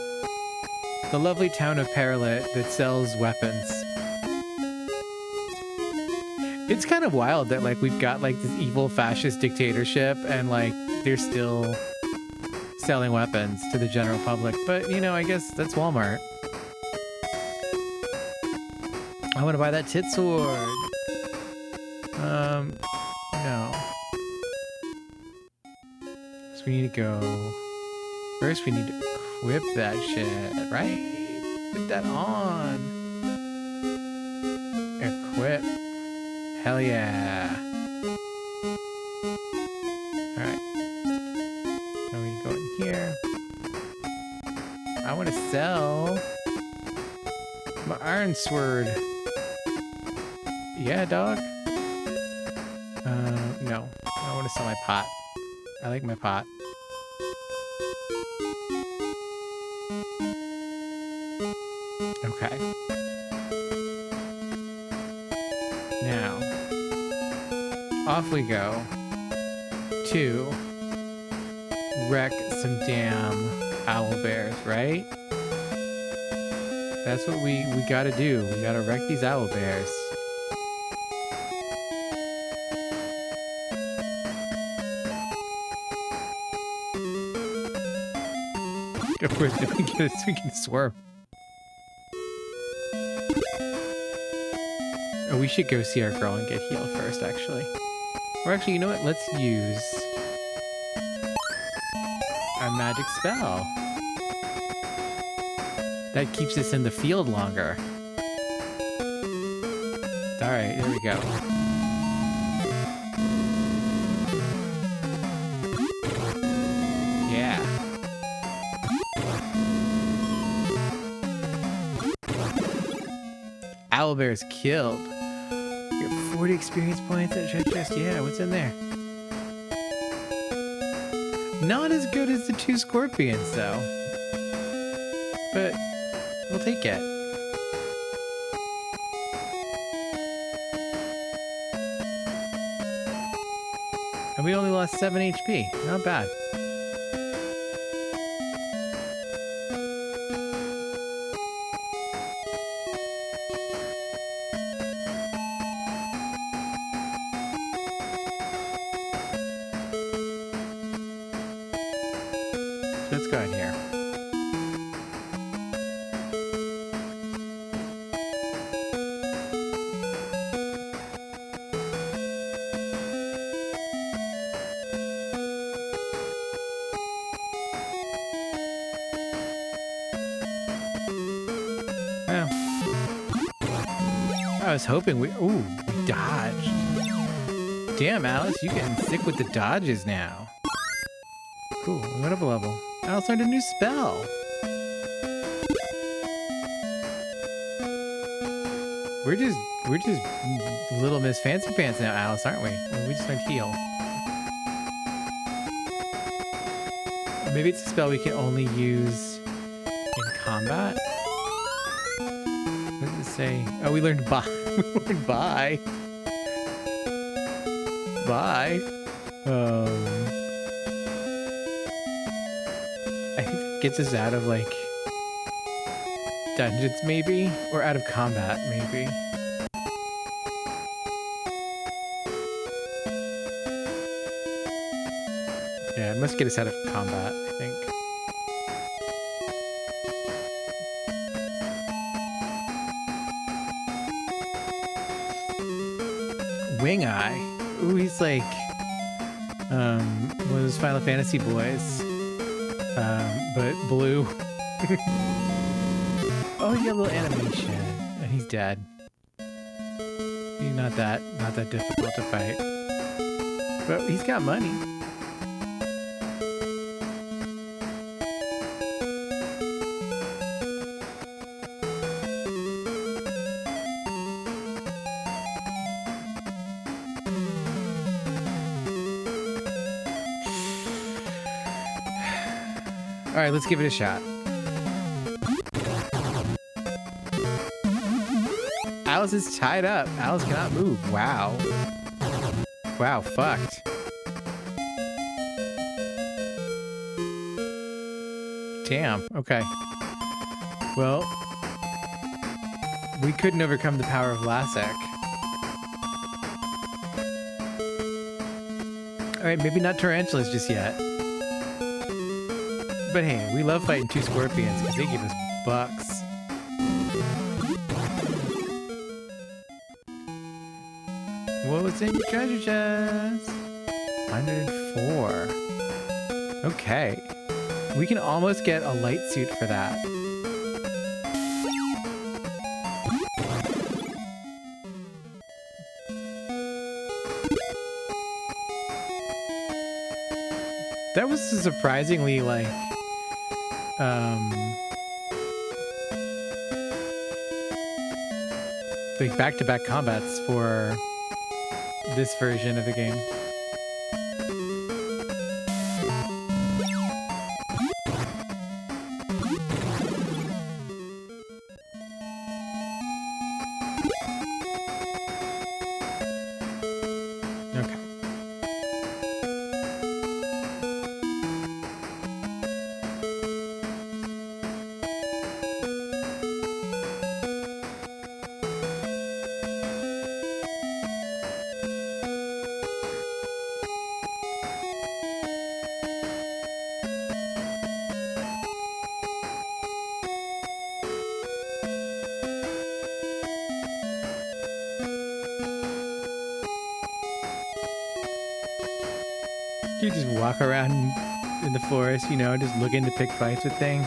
the lovely town of Paralit that sells weapons. It's kind of wild that like we've got like this evil fascist dictatorship and like they're still selling weapons to the general public. But you know, I guess that's Walmart. I want to buy that tit sword. No. So we need to go... First we need to equip that shit, right? Put that on. Equip. Hell yeah. Alright. Now we go in here. I want to sell my iron sword. Yeah, dog. No. I want to sell my pot. I like my pot. Okay. Now, off we go to wreck some damn owlbears, right? That's what we gotta do. We gotta wreck these owlbears. Of course, if we get it, we can swerve. Oh, we should go see our girl and get healed first, actually. Or actually, you know what? Let's use our magic spell. That keeps us in the field longer. Alright, here we go. Yeah. Owlbear's killed. We got 40 experience points at chest. Yeah, what's in there? Not as good as the 2 scorpions, though. But we'll take it. And we only lost 7 HP. Not bad. So let's go in here. I was hoping we dodged. Damn, Alice, you getting sick with the dodges now. Cool, we went up a level. Alice learned a new spell. We're just Little Miss Fancy Pants now, Alice, aren't we? Well, we just learned heal. Maybe it's a spell we can only use in combat. What does it say? Oh, we learned bye. We learned bye. Bye. I think that gets us out of like dungeons maybe, or out of combat maybe. Yeah, it must get us out of combat, I think. Wing Eye. Ooh, he's like one of those Final Fantasy boys. But blue. Oh, he got a little animation. And he's dead. He's not that difficult to fight. But he's got money. All right, let's give it a shot. Alice is tied up. Alice cannot move. Wow. Wow, fucked. Damn. Okay. Well, we couldn't overcome the power of Lasek. All right, maybe not tarantulas just yet. But hey, we love fighting 2 scorpions because they give us bucks. What's in your treasure chest? 104. Okay. We can almost get a light suit for that. That was surprisingly like back-to-back combats for this version of the game. You just walk around in the forest, you know, just looking to pick fights with things.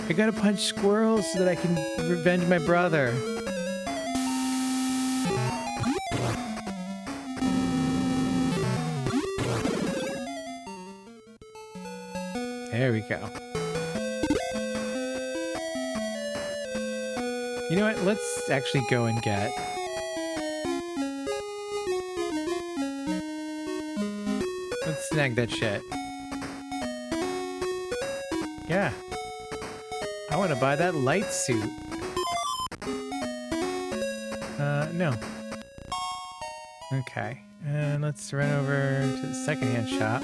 I gotta punch squirrels so that I can revenge my brother. There we go. You know what? Let's actually go and get... Let's snag that shit. Yeah. I want to buy that light suit. No. Okay. And let's run over to the secondhand shop.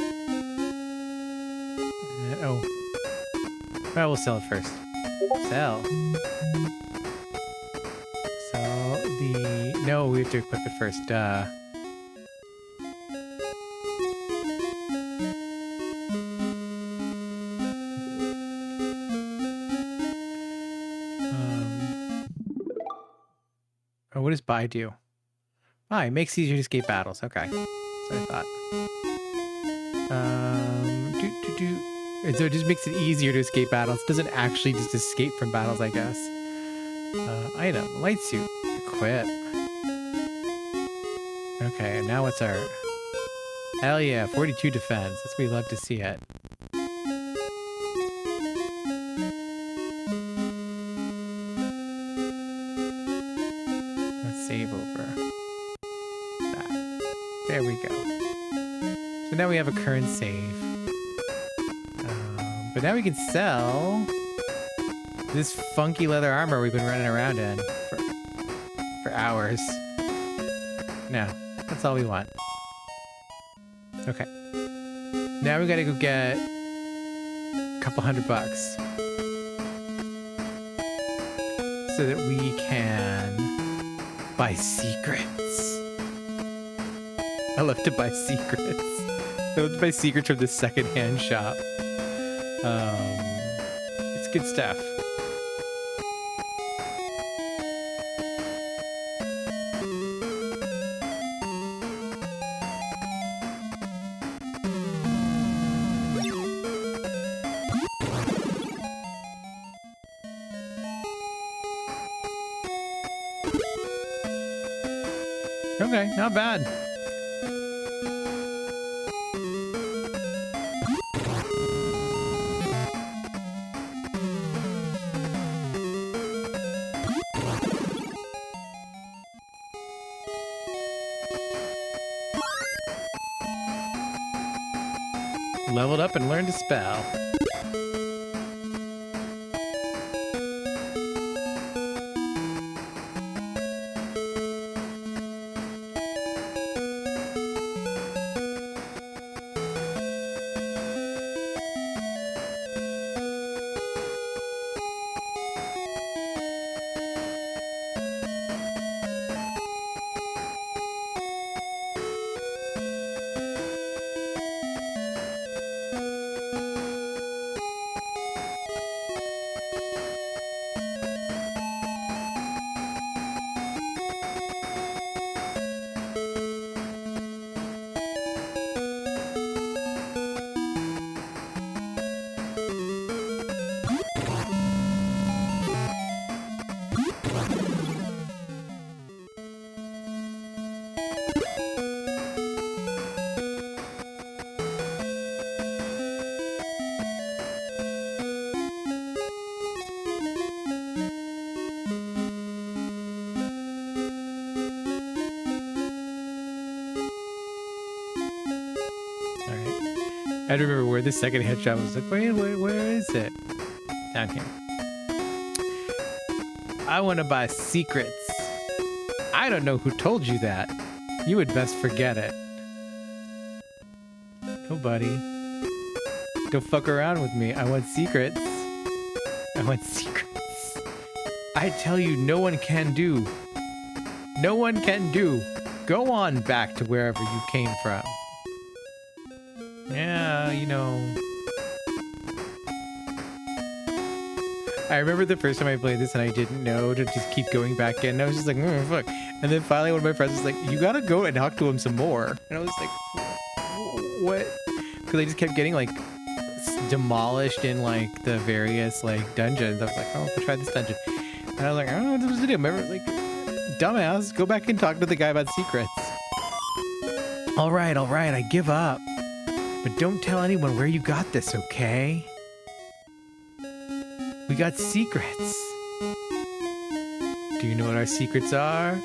Oh. Well, we'll sell it first. Sell. No, we have to equip it first. Duh. Oh, what does buy do? Ah, it makes it easier to escape battles. Okay. That's what I thought. So it just makes it easier to escape battles. It doesn't actually just escape from battles, I guess. Item. Light suit. Equip. Okay, now what's our... Hell yeah, 42 defense. That's what we love to see it. Let's save over that. There we go. So now we have a current save. But now we can sell this funky leather armor we've been running around in for hours. No, that's all we want. Okay. Now we gotta go get a couple $100 so that we can buy secrets. I love to buy secrets. I love to buy secrets from the secondhand shop. It's good stuff. Okay, not bad. Leveled up and learned a spell. I remember where the second headshot was like, wait, where is it? Down here. I want to buy secrets. I don't know who told you that. You would best forget it. No, buddy. Don't fuck around with me. I want secrets. I want secrets. I tell you, no one can do. No one can do. Go on back to wherever you came from. Yeah, you know. I remember the first time I played this and I didn't know to just keep going back in. I was just like, fuck. And then finally one of my friends was like, you gotta go and talk to him some more. And I was like, what? Because I just kept getting like demolished in like the various like dungeons. I was like, oh, I'll try this dungeon. And I was like, I don't know what this was to do. Remember, like, dumbass, go back and talk to the guy about secrets. All right, I give up. But don't tell anyone where you got this, okay? We got secrets. Do you know what our secrets are?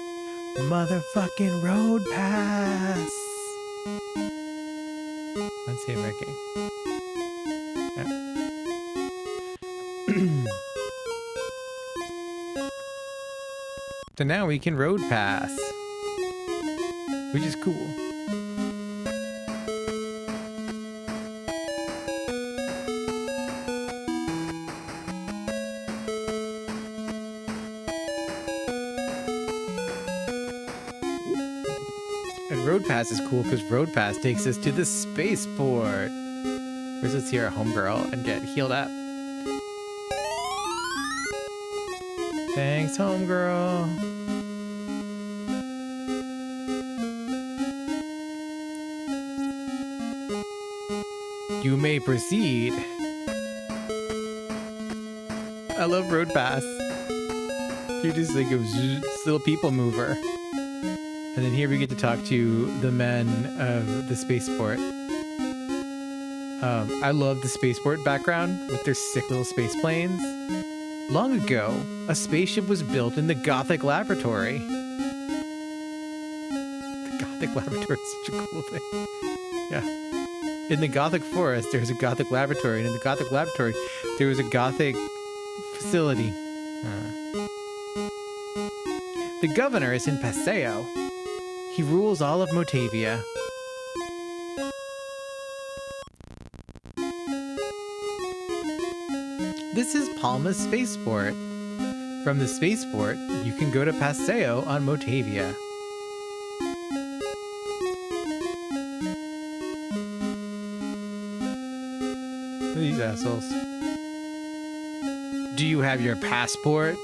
Motherfucking road pass. Let's see, Ricky. So now we can road pass, which is cool. And road pass is cool because road pass takes us to the spaceport. Where's let's see our homegirl and get healed up. Thanks, homegirl. You may proceed. I love road pass. You're just like a little people mover. And then here we get to talk to the men of the spaceport. I love the spaceport background with their sick little space planes. Long ago, a spaceship was built in the Gothic laboratory. The Gothic laboratory is such a cool thing. Yeah. In the Gothic forest, there's a Gothic laboratory, and in the Gothic laboratory, there was a Gothic facility. The governor is in Paseo. He rules all of Motavia. This is Palma's spaceport. From the spaceport, you can go to Paseo on Motavia. Look at these assholes. Do you have your passport?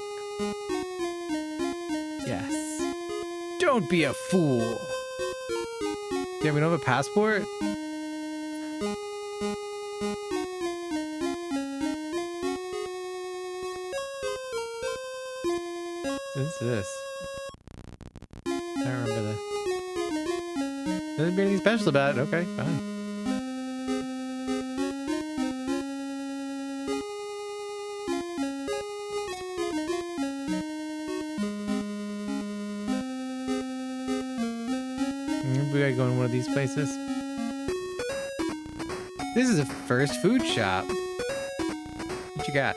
Yes. Don't be a fool. Yeah, we don't have a passport? What's this? I don't remember this. Doesn't be anything special about it. Okay, fine. We gotta go in one of these places. This is a first food shop. What you got?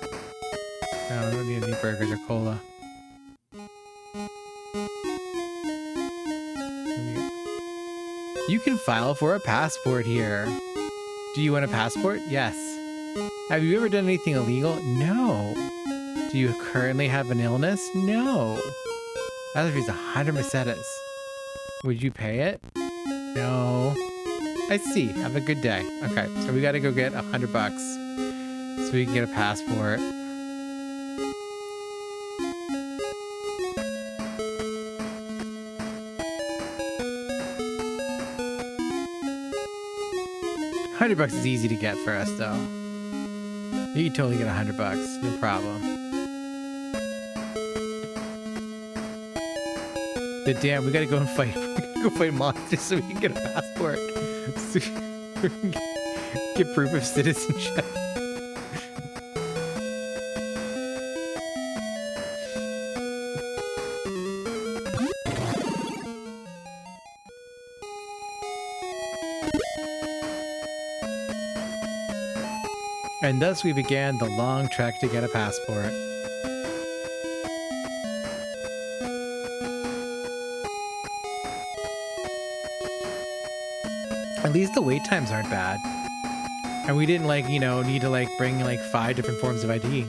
I don't need any burgers or cola. You can file for a passport here. Do you want a passport? Yes. Have you ever done anything illegal? No. Do you currently have an illness? No. That is 100 pesetas. Would you pay it? No. I see. Have a good day. Okay, so we gotta go get $100 so we can get a passport. $100 is easy to get for us, though. You can totally get $100, no problem. But damn, we gotta go and fight. We gotta go fight monsters so we can get a passport. So we can get proof of citizenship. And thus we began the long trek to get a passport. At least the wait times aren't bad. And we didn't like, you know, need to like bring like 5 different forms of ID.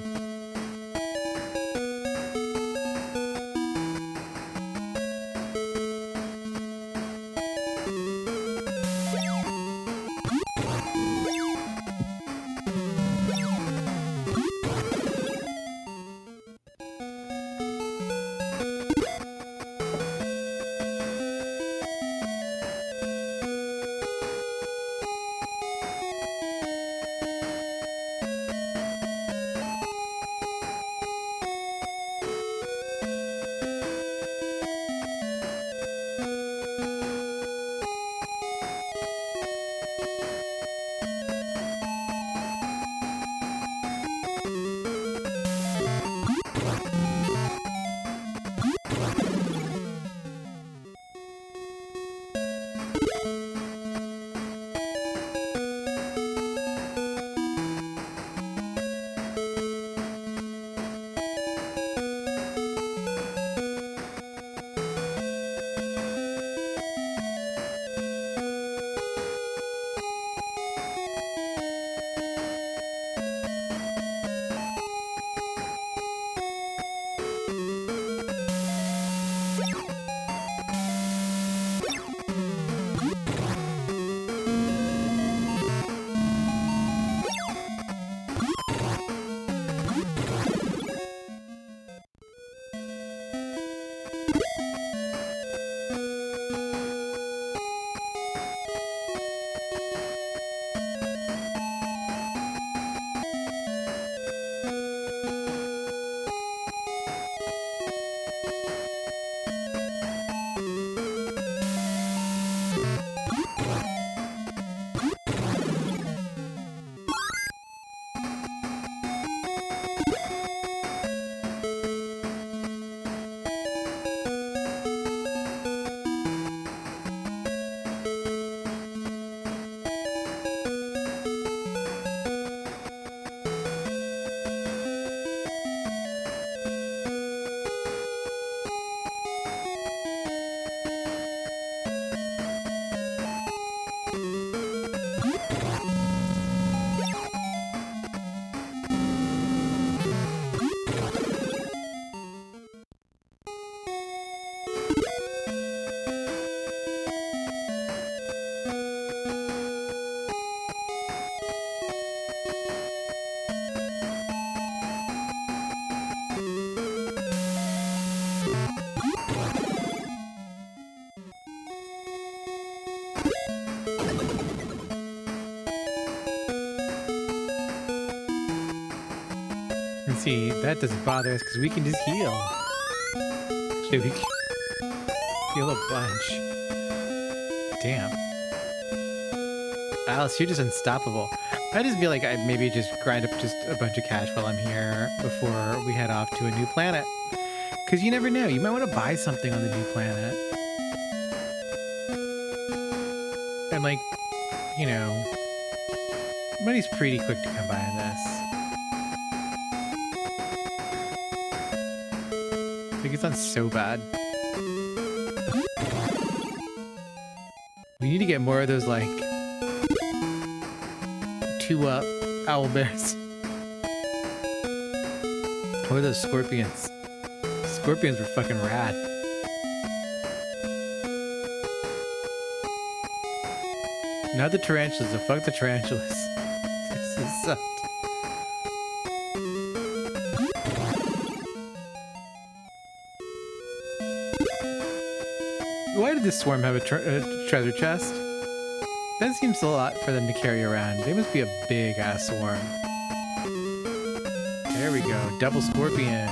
See, that doesn't bother us because we can just heal. Actually, we can heal a bunch. Damn. Alice, you're just unstoppable. I just feel like I maybe just grind up just a bunch of cash while I'm here before we head off to a new planet. Because you never know. You might want to buy something on the new planet. And like, you know, money's pretty quick to come by on this. Like, it's not so bad. We need to get more of those, like, 2-up owlbears. Or those scorpions. Scorpions were fucking rad. Not the tarantulas, so fuck the tarantulas. This sucked. Why did this swarm have a treasure chest? That seems a lot for them to carry around. They must be a big ass swarm. There we go, double scorpion.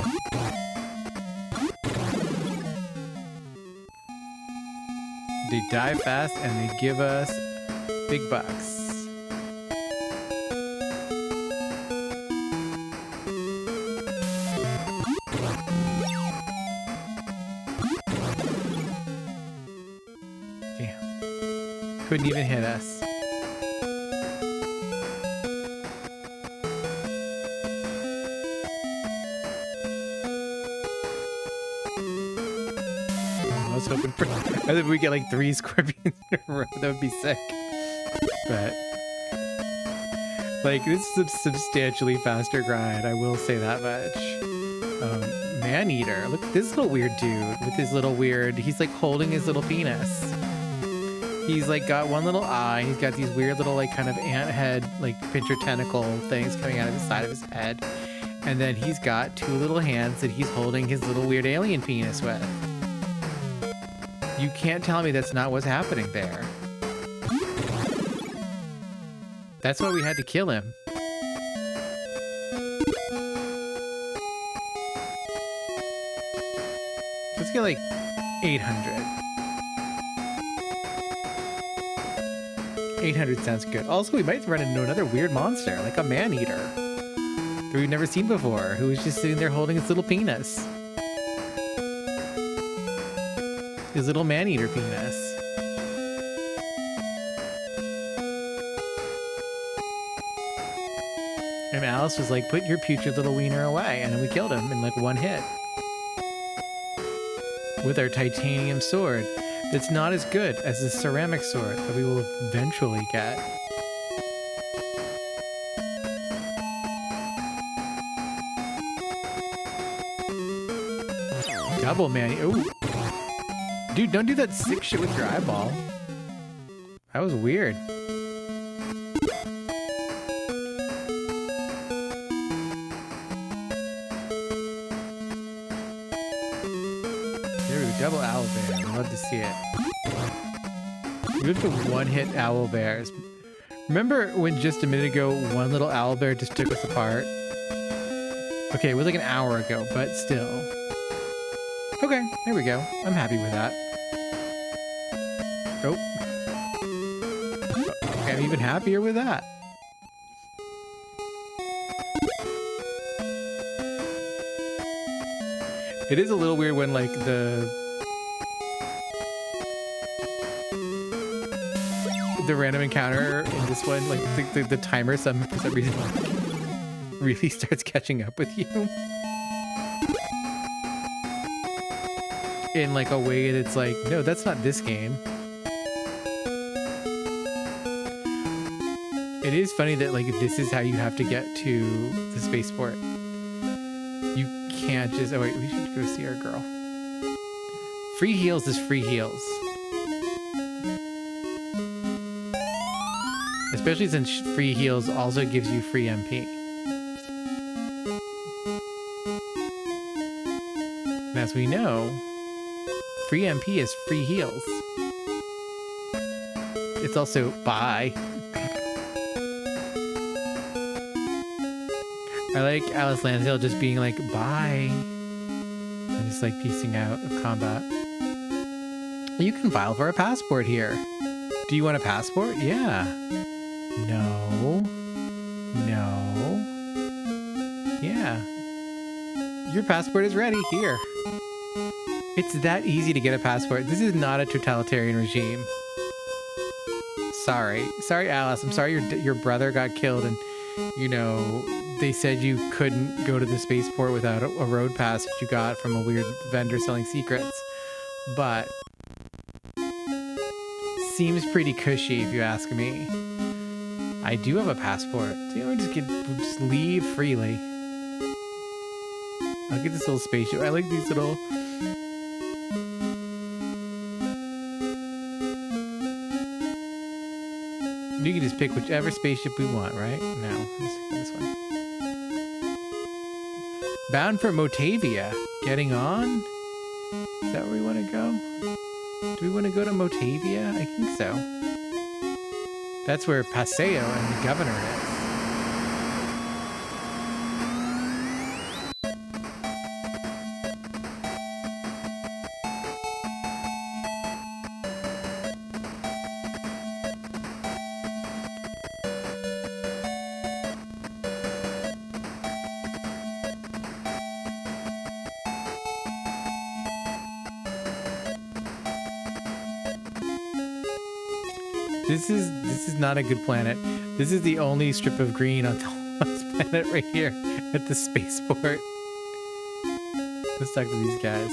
They die fast and they give us big bucks. Couldn't even hit us. was hoping for. I think we get like 3 scorpions in a row. That would be sick. But like, this is a substantially faster grind. I will say that much. Man-eater. Look at this little weird dude with his little weird. He's like holding his little penis. He's like got one little eye. He's got these weird little like kind of ant head, like pincher tentacle things coming out of the side of his head. And then he's got 2 little hands that he's holding his little weird alien penis with. You can't tell me that's not what's happening there. That's why we had to kill him. Let's get like 800. 800 sounds good. Also, we might run into another weird monster, like a man-eater that we've never seen before, who was just sitting there holding his little penis. His little man-eater penis. And Alice was like, put your putrid little wiener away. And then we killed him in like 1 hit. With our titanium sword. That's not as good as the ceramic sword that we will eventually get. Double man. Ooh. Dude, don't do that sick shit with your eyeball. That was weird. There we go. Double owl bear. I'd love to see it. We have to 1-hit owl bears. Remember when just a minute ago, one little owl bear just took us apart? Okay, it was like an hour ago, but still. Okay, there we go. I'm happy with that. Oh. Okay, I'm even happier with that. It is a little weird when like the random encounter in this one, like the timer for some reason really starts catching up with you in like a way that's like, no, that's not this game. It is funny that like this is how you have to get to the spaceport. You can't just, oh wait, we should go see our girl. Free heals is free heals. Especially since free heals also gives you free MP. And as we know, free MP is free heals. It's also bye. I like Alice Lansdale just being like, bye. And just like piecing out of combat. You can file for a passport here. Do you want a passport? Yeah. No. No. Yeah. Your passport is ready. Here. It's that easy to get a passport. This is not a totalitarian regime. Sorry. Sorry, Alice. I'm sorry your brother got killed and, you know, they said you couldn't go to the spaceport without a road pass that you got from a weird vendor selling secrets. But seems pretty cushy if you ask me. I do have a passport. So, you know, just leave freely. I'll get this little spaceship. I like these little... You can just pick whichever spaceship we want, right? No, let's go this one. Bound for Motavia. Getting on? Is that where we want to go? Do we want to go to Motavia? I think so. That's where Paseo and the governor is. This is not a good planet. This is the only strip of green on this planet right here at the spaceport. Let's talk to these guys.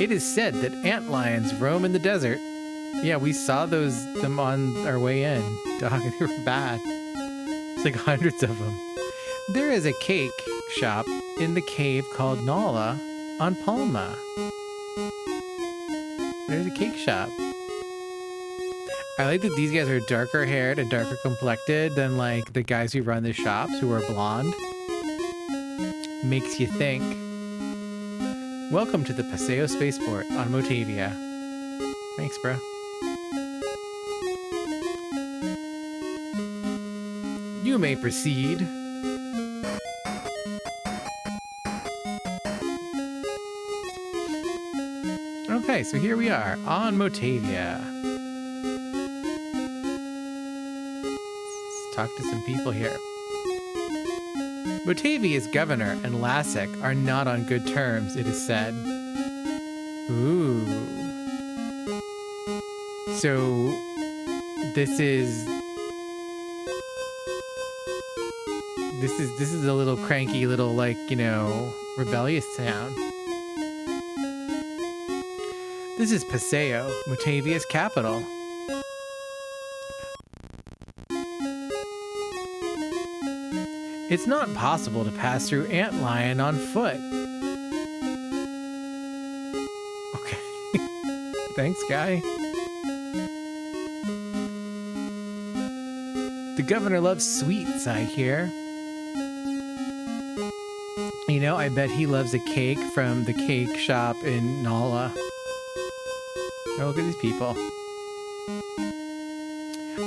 It is said that ant lions roam in the desert. Yeah, we saw them on our way in. Dog, they were bad. It's like hundreds of them. There is a cake shop in the cave called Nala on Palma. There's a cake shop. I like that these guys are darker haired and darker complected than like the guys who run the shops who are blonde. Makes you think. Welcome to the Paseo Spaceport on Motavia. Thanks, bro. You may proceed. Okay, so here we are on Motavia. Let's talk to some people here. Motavia's governor and Lassic are not on good terms, it is said. Ooh. So, this is a little cranky, little, like, you know, rebellious town. This is Paseo, Motavia's capital. It's not possible to pass through Antlion on foot. Okay. Thanks, guy. The governor loves sweets, I hear. You know, I bet he loves a cake from the cake shop in Nala. Oh, look at these people.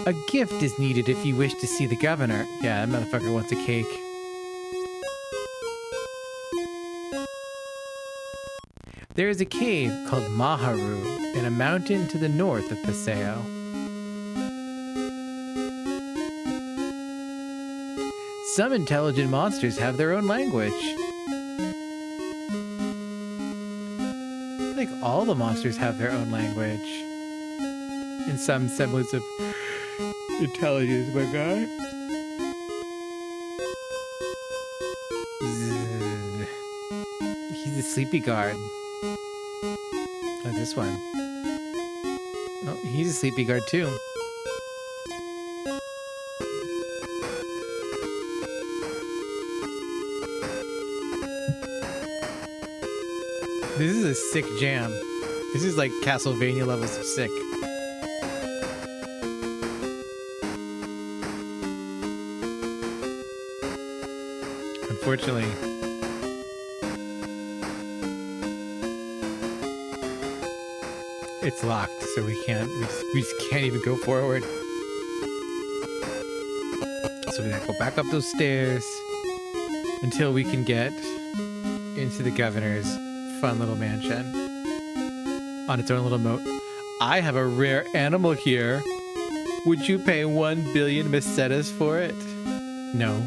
A gift is needed if you wish to see the governor. Yeah, that motherfucker wants a cake. There is a cave called Maharu in a mountain to the north of Paseo. Some intelligent monsters have their own language. I think all the monsters have their own language. In some semblance of intelligence, my guy. He's a sleepy guard. Oh, this one. Oh, he's a sleepy guard too. This is a sick jam. This is like Castlevania levels of sick. Unfortunately, it's locked, so we just can't even go forward. So we gotta go back up those stairs until we can get into the governor's fun little mansion on its own little moat. I have a rare animal here. Would you pay 1 billion pesetas for it? No.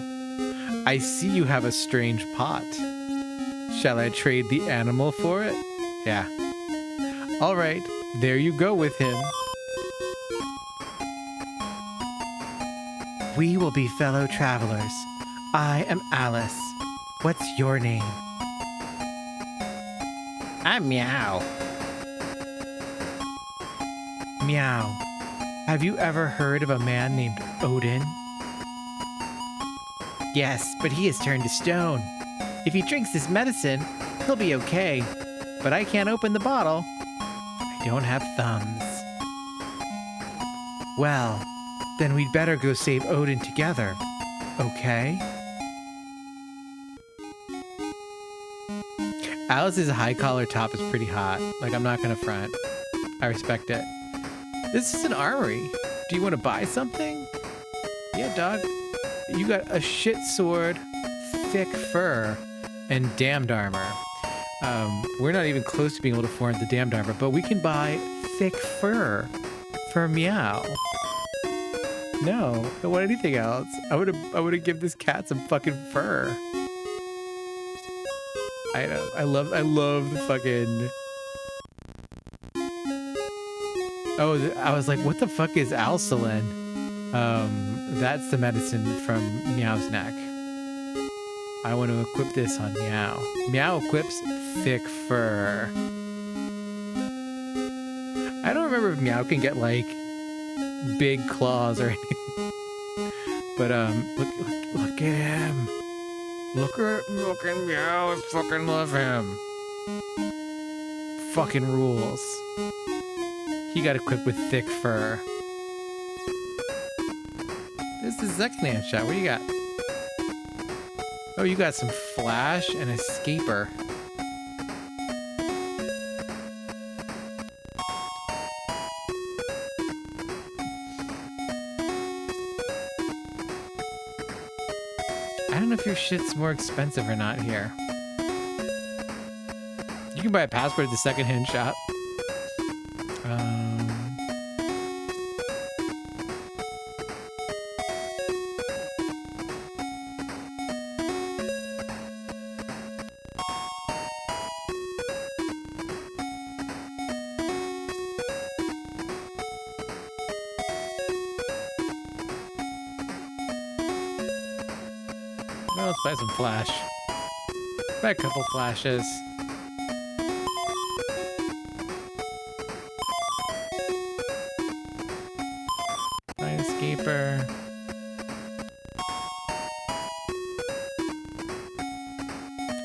I see you have a strange pot. Shall I trade the animal for it? Yeah. All right, there you go with him. We will be fellow travelers. I am Alice. What's your name? I'm Meow. Meow. Have you ever heard of a man named Odin? Yes, but he has turned to stone. If he drinks this medicine, he'll be okay. But I can't open the bottle. I don't have thumbs. Well, then we'd better go save Odin together. Okay? Alice's high collar top is pretty hot. Like, I'm not gonna front. I respect it. This is an armory. Do you want to buy something? Yeah, dog. You got a shit sword, thick fur, and damned armor. We're not even close to being able to afford the damned armor, but we can buy thick fur for Meow. No, I don't want anything else. I would have given this cat some fucking fur. I know. I love the fucking. Oh, I was like, what the fuck is Alsalin? That's the medicine from Meow's neck. I want to equip this on Meow. Meow equips thick fur. I don't remember if Meow can get like big claws or anything. But look at him. Look at Meow. I fucking love him. Fucking rules. He got equipped with thick fur. This is the second hand shot. What do you got? Oh, you got some flash and a scaper. I don't know if your shit's more expensive or not here. You can buy a passport at the second-hand shop. Well, let's buy some flash. Buy a couple flashes. Buy an escaper.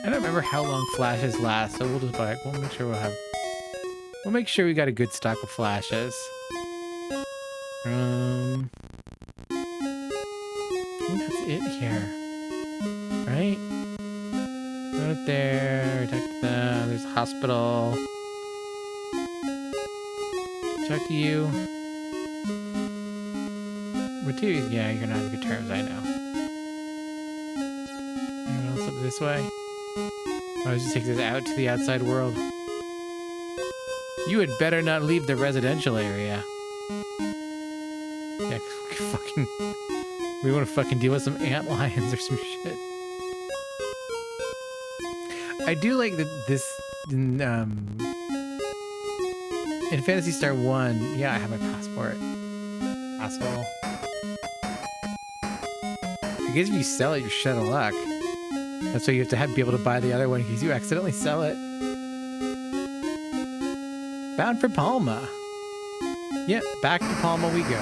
I don't remember how long flashes last, so we'll just buy it. We'll make sure we'll make sure we got a good stock of flashes. I think that's it here. Right? Right there. Talk to them. There's a hospital. Talk to you. With you, yeah, you're not on good terms, I know. Anyone else up this way? Oh, it just takes us out to the outside world. You had better not leave the residential area. Yeah, fucking... We want to fucking deal with some ant lions or some shit. I do like that this... in Phantasy Star 1... Yeah, I have my passport. Asshole. I guess if you sell it, you're shut of luck. That's why you have to be able to buy the other one, because you accidentally sell it. Bound for Palma. Yep, back to Palma we go.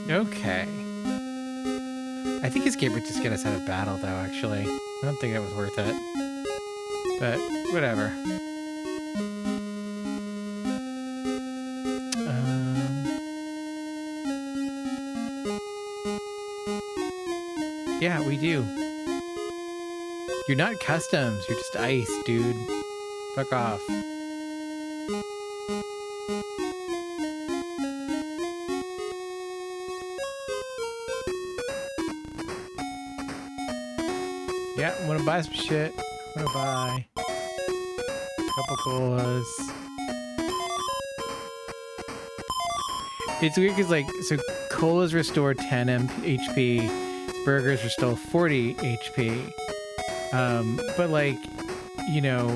Okay. I think Escape would just get us out of battle, though, actually. I don't think that was worth it. But, whatever. Yeah, we do. You're not customs. You're just ice, dude. Fuck off. Yeah, I'm gonna buy some shit. I'm gonna buy a couple colas. It's weird because, like, so colas restore 10 HP, burgers restore 40 HP. But, like, you know,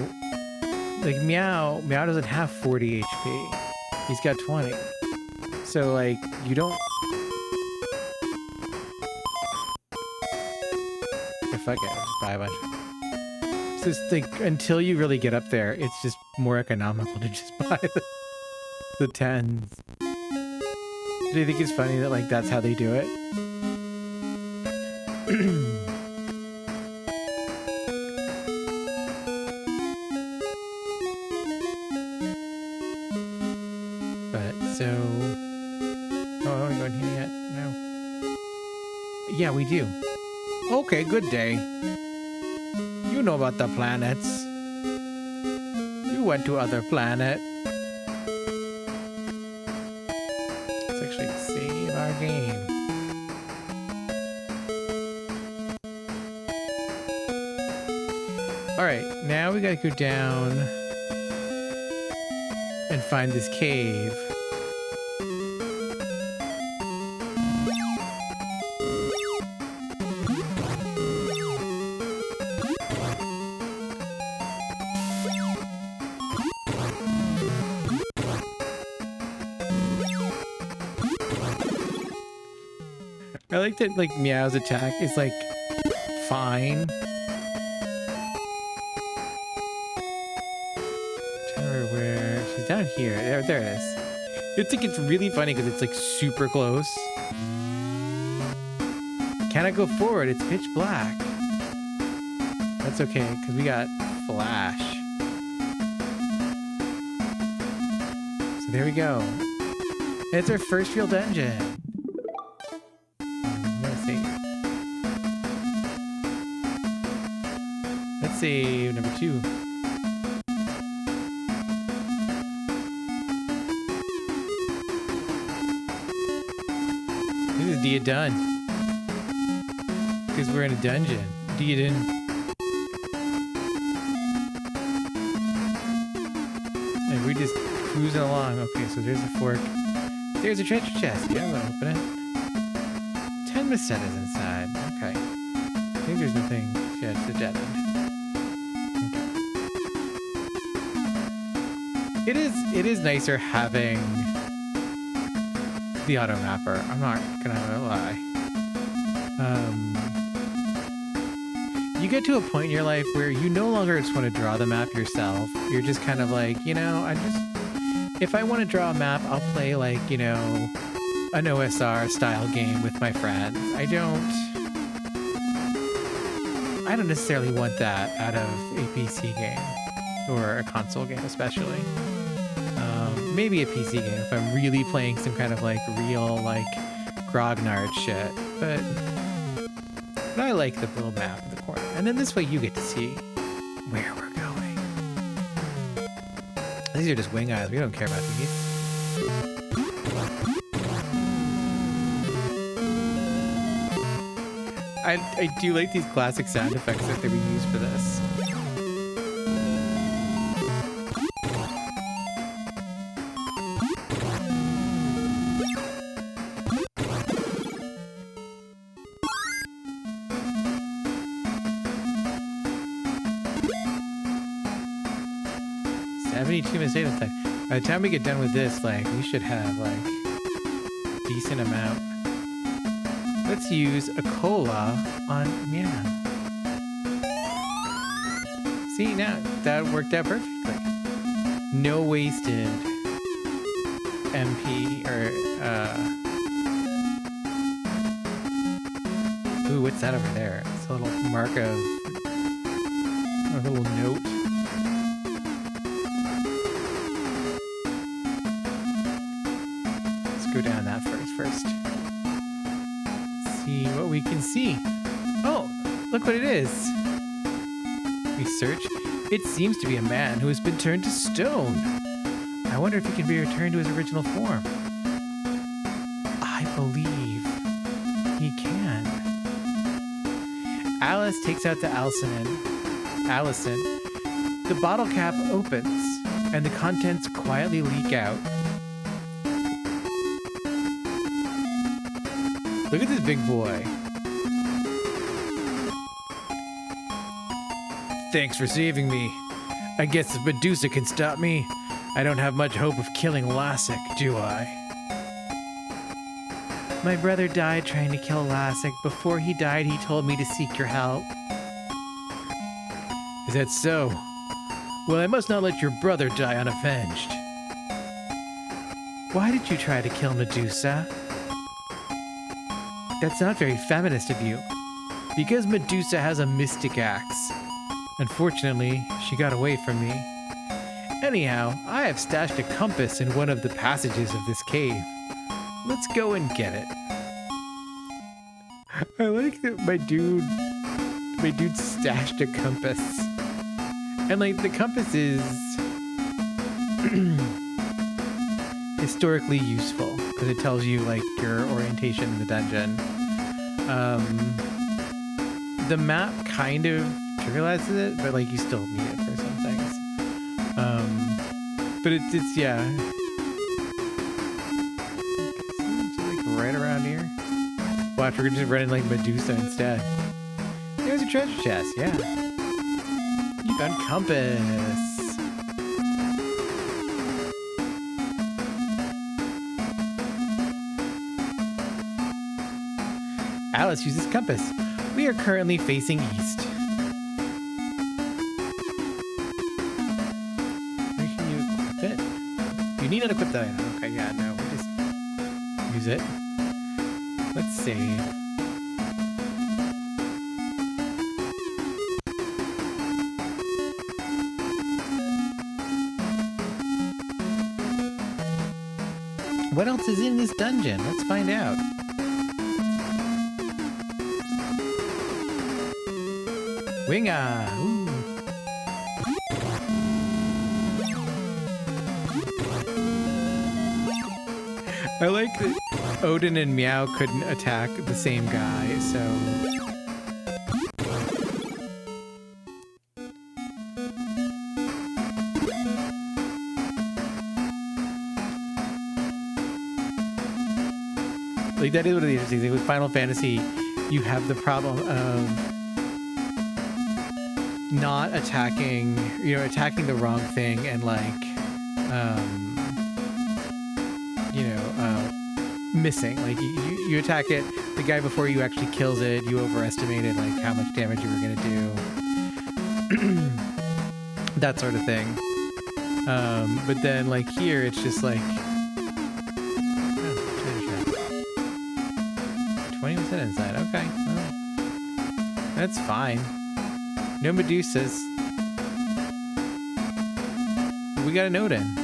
like Meow doesn't have 40 HP. He's got 20. So, like, you don't... Fuck it, I'll just buy a bunch. So it's like, until you really get up there, it's just more economical to just buy the 10s. Do you think it's funny that, like, that's how they do it? But, so... Oh, I don't want to go in here yet. No. Yeah, we do. Okay, good day. You know about the planets. You went to other planet. Let's actually save our game. Alright, now we gotta go down and find this cave. I like that, like, Meow's attack is, like, fine. Tell her where... She's down here. There it is. I think it's really funny because it's, like, super close. Cannot go forward. It's pitch black. That's okay, because we got Flash. So there we go. It's our first real dungeon. Let's save number 2. This is Dia done. Because we're in a dungeon. Dia didn't. And we're just cruising along. Okay, so there's a fork. There's a treasure chest. Yeah, I'm gonna open it. 10 Macetas inside. Okay. I think there's nothing. Yeah, it's a dead end. It is nicer having the auto mapper. I'm not gonna lie. You get to a point in your life where you no longer just want to draw the map yourself. You're just kind of like, you know, if I want to draw a map, I'll play like, you know, an OSR style game with my friends. I don't necessarily want that out of a PC game or a console game, especially. Maybe a PC game if I'm really playing some kind of like real like grognard shit. But I like the little map in the corner. And then this way you get to see where we're going. These are just wing eyes. We don't care about these. I do like these classic sound effects that they reuse for this. 72 Maseta time. By the time we get done with this, like, we should have, like, decent amount. Let's use a cola on Meow. See, now, that worked out perfectly. No wasted MP, or, Ooh, what's that over there? It's a little mark of... a little note. Go down that first. See what we can see. Oh, look what it is. We search. It seems to be a man who has been turned to stone. I wonder if he can be returned to his original form. I believe he can. Alice takes out the Allison. The bottle cap opens and the contents quietly leak out. Look at this big boy. Thanks for saving me. I guess if Medusa can stop me, I don't have much hope of killing Lassic, do I? My brother died trying to kill Lassic. Before he died, he told me to seek your help. Is that so? Well, I must not let your brother die unavenged. Why did you try to kill Medusa? That's not very feminist of you. Because Medusa has a mystic axe. Unfortunately, she got away from me. Anyhow, I have stashed a compass in one of the passages of this cave. Let's go and get it. I like that my dude stashed a compass. And like the compass is historically useful because it tells you like your orientation in the dungeon. The map kind of trivializes it, but like you still need it for some things. But it's yeah. It's like right around here. Watch, we're just running like Medusa instead. There's a treasure chest, yeah. You found compass. Alice uses compass. We are currently facing east. Where can you equip it? You need not equip that item. Okay, yeah, no, we just use it. Let's save. What else is in this dungeon? Let's find out. Winga! Ooh. I like that Odin and Meow couldn't attack the same guy, so... Like, that is one of the interesting things. With Final Fantasy, you have the problem of not attacking, you know, attacking the wrong thing and, like, missing. Like, you attack it, the guy before you actually kills it, you overestimated, like, how much damage you were going to do. That sort of thing. But then, like, here, it's just like... 20% inside. Okay. Well, that's fine. No Medusas. We got an Odin.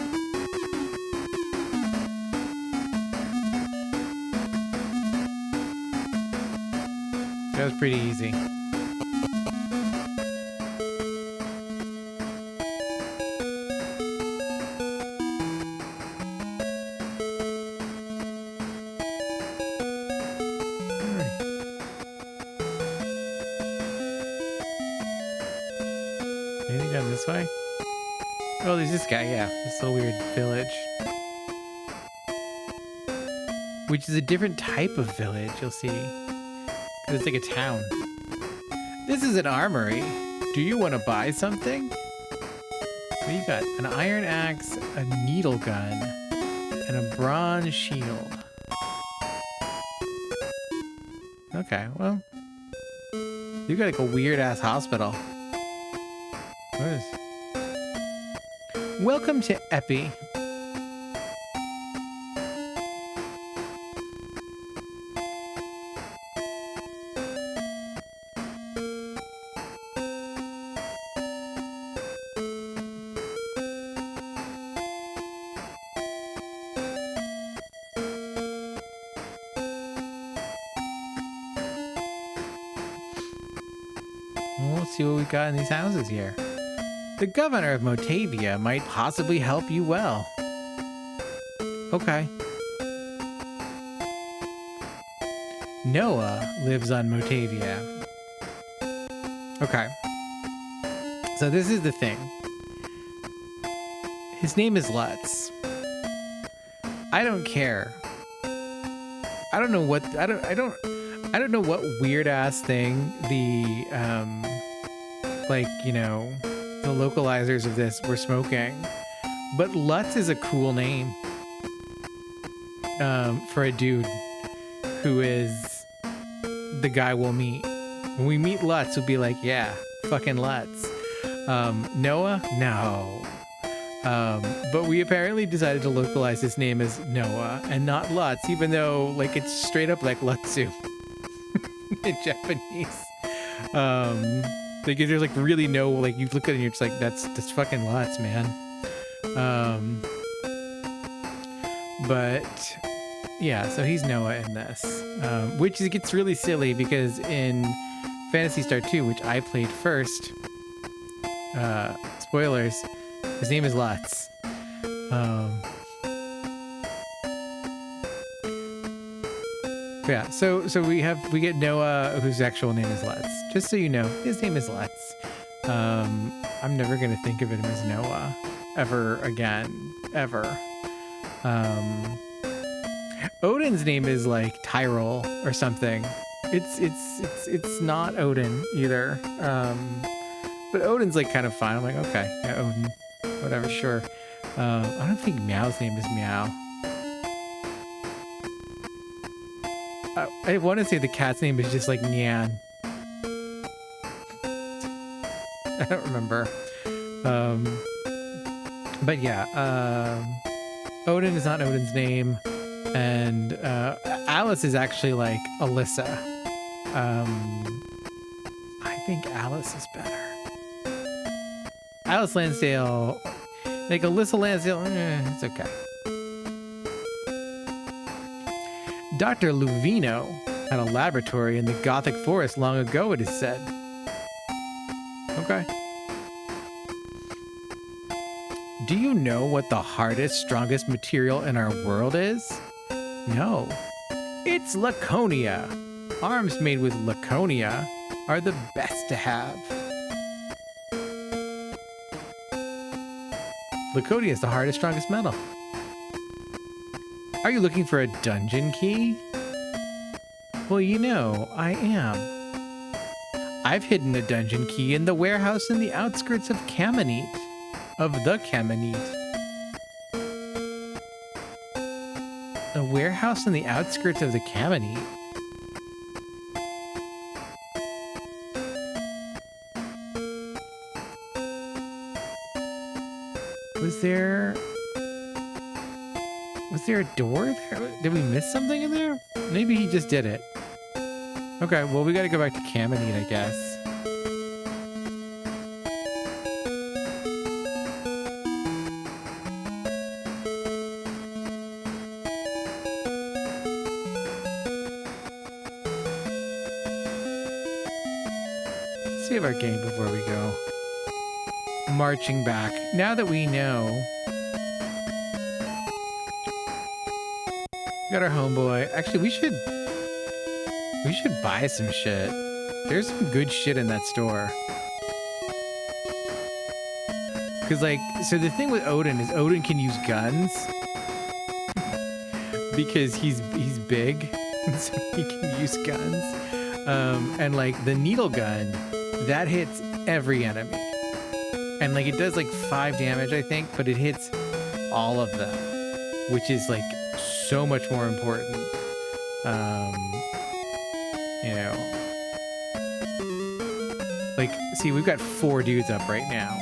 That was pretty easy. Anything down this way? Oh, there's this guy, yeah. This little weird village. Which is a different type of village, you'll see. Because it's like a town. This is an armory. Do you want to buy something? What do you got? An iron axe, a needle gun, and a bronze shield. Okay, well. You got like a weird ass hospital. What is? Welcome to Epi. We'll see what we got in these houses here. The governor of Motavia might possibly help you well. Okay. Noah lives on Motavia. Okay. So this is the thing. His name is Lutz. I don't care. I don't know what I don't know what weird ass thing the like, you know, the localizers of this were smoking, but Lutz is a cool name for a dude who is the guy we'll meet. When we meet Lutz, we'll be like, yeah, fucking Lutz. Noah? No. But we apparently decided to localize his name as Noah and not Lutz, even though like it's straight up like Lutzu in Japanese. Like there's like really no, like you look at it and you're just like, that's fucking Lutz, man. But yeah, so he's Noah in this, which gets really silly because in Phantasy Star 2, which I played first, spoilers, his name is Lutz. Yeah, so we get Noah, whose actual name is Lutz. Just so you know, his name is Lutz. I'm never gonna think of him as Noah ever again, ever. Odin's name is like Tyrol or something. It's not Odin either. But Odin's like kind of fine. I'm like, okay, yeah, Odin, whatever, sure. I don't think Meow's name is Meow. I want to say the cat's name is just like Nyan. I don't remember. But yeah, Odin is not Odin's name, and Alice is actually like Alyssa. I think Alice is better. Alice Lansdale, like Alyssa Lansdale, it's okay. Dr. Luvino had a laboratory in the Gothic forest long ago, it is said. Okay. Do you know what the hardest, strongest material in our world is? No. It's Laconia. Arms made with Laconia are the best to have. Laconia is the hardest, strongest metal. Are you looking for a dungeon key? Well, you know, I am. I've hidden a dungeon key in the warehouse in the outskirts of Caminite. Of the Caminite. A warehouse in the outskirts of the Caminite. Was there a door there? Did we miss something in there? Maybe he just did it. Okay, well, we gotta go back to Caminite, I guess. Save our game before we go. Marching back. Now that we know, we got our homeboy. Actually, we should buy some shit. There's some good shit in that store. Cause like, so the thing with Odin is Odin can use guns because he's big, so he can use guns. And like the needle gun, that hits every enemy. And like it does like 5 damage, I think, but it hits all of them, which is like so much more important. You know, like, see, we've got 4 dudes up right now.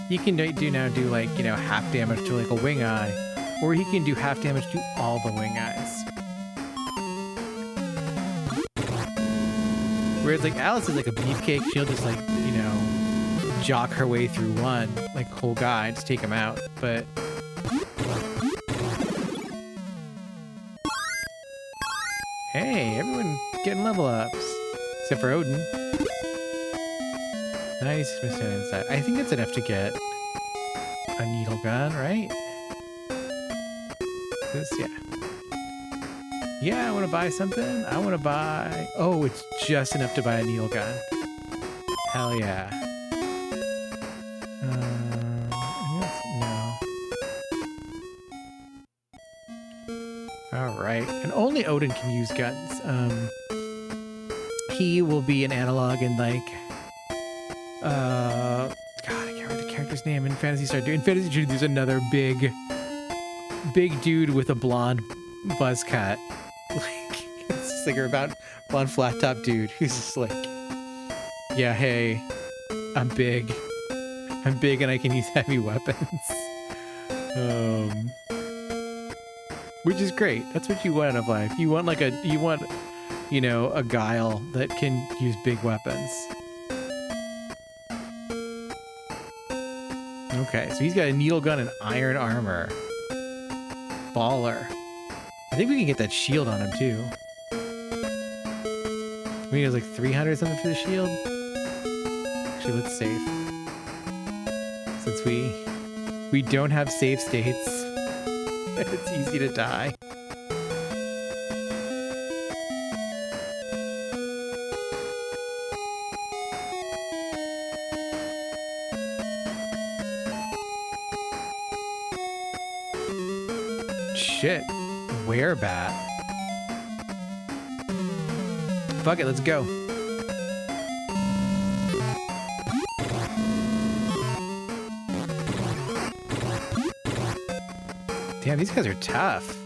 He can do like, you know, half damage to like a wing eye, or he can do half damage to all the wing eyes. Whereas like Alice is like a beefcake, she'll just like, you know, jock her way through one, like whole guy, just take him out. But hey, everyone getting level ups. Except for Odin. 96% inside. I think that's enough to get a needle gun, right? This, yeah. Yeah, I want to buy something. I want to buy... Oh, it's just enough to buy a needle gun. Hell yeah. No. Alright. And only Odin can use guns. He will be an analog in like... God, I can't remember the character's name in Phantasy Star. In Phantasy Star, there's another big dude with a blonde buzz cut. Like, it's just like about blonde flat top dude who's just like, yeah, hey, I'm big and I can use heavy weapons. Which is great. That's what you want out of life. You want you know, a guile that can use big weapons. Okay, so he's got a needle gun and iron armor. Baller. I think we can get that shield on him too. I mean, it was like 300 something for the shield. Actually, let's save. Since we don't have save states, it's easy to die. Shit. Werebat. Fuck it, let's go. Damn, these guys are tough.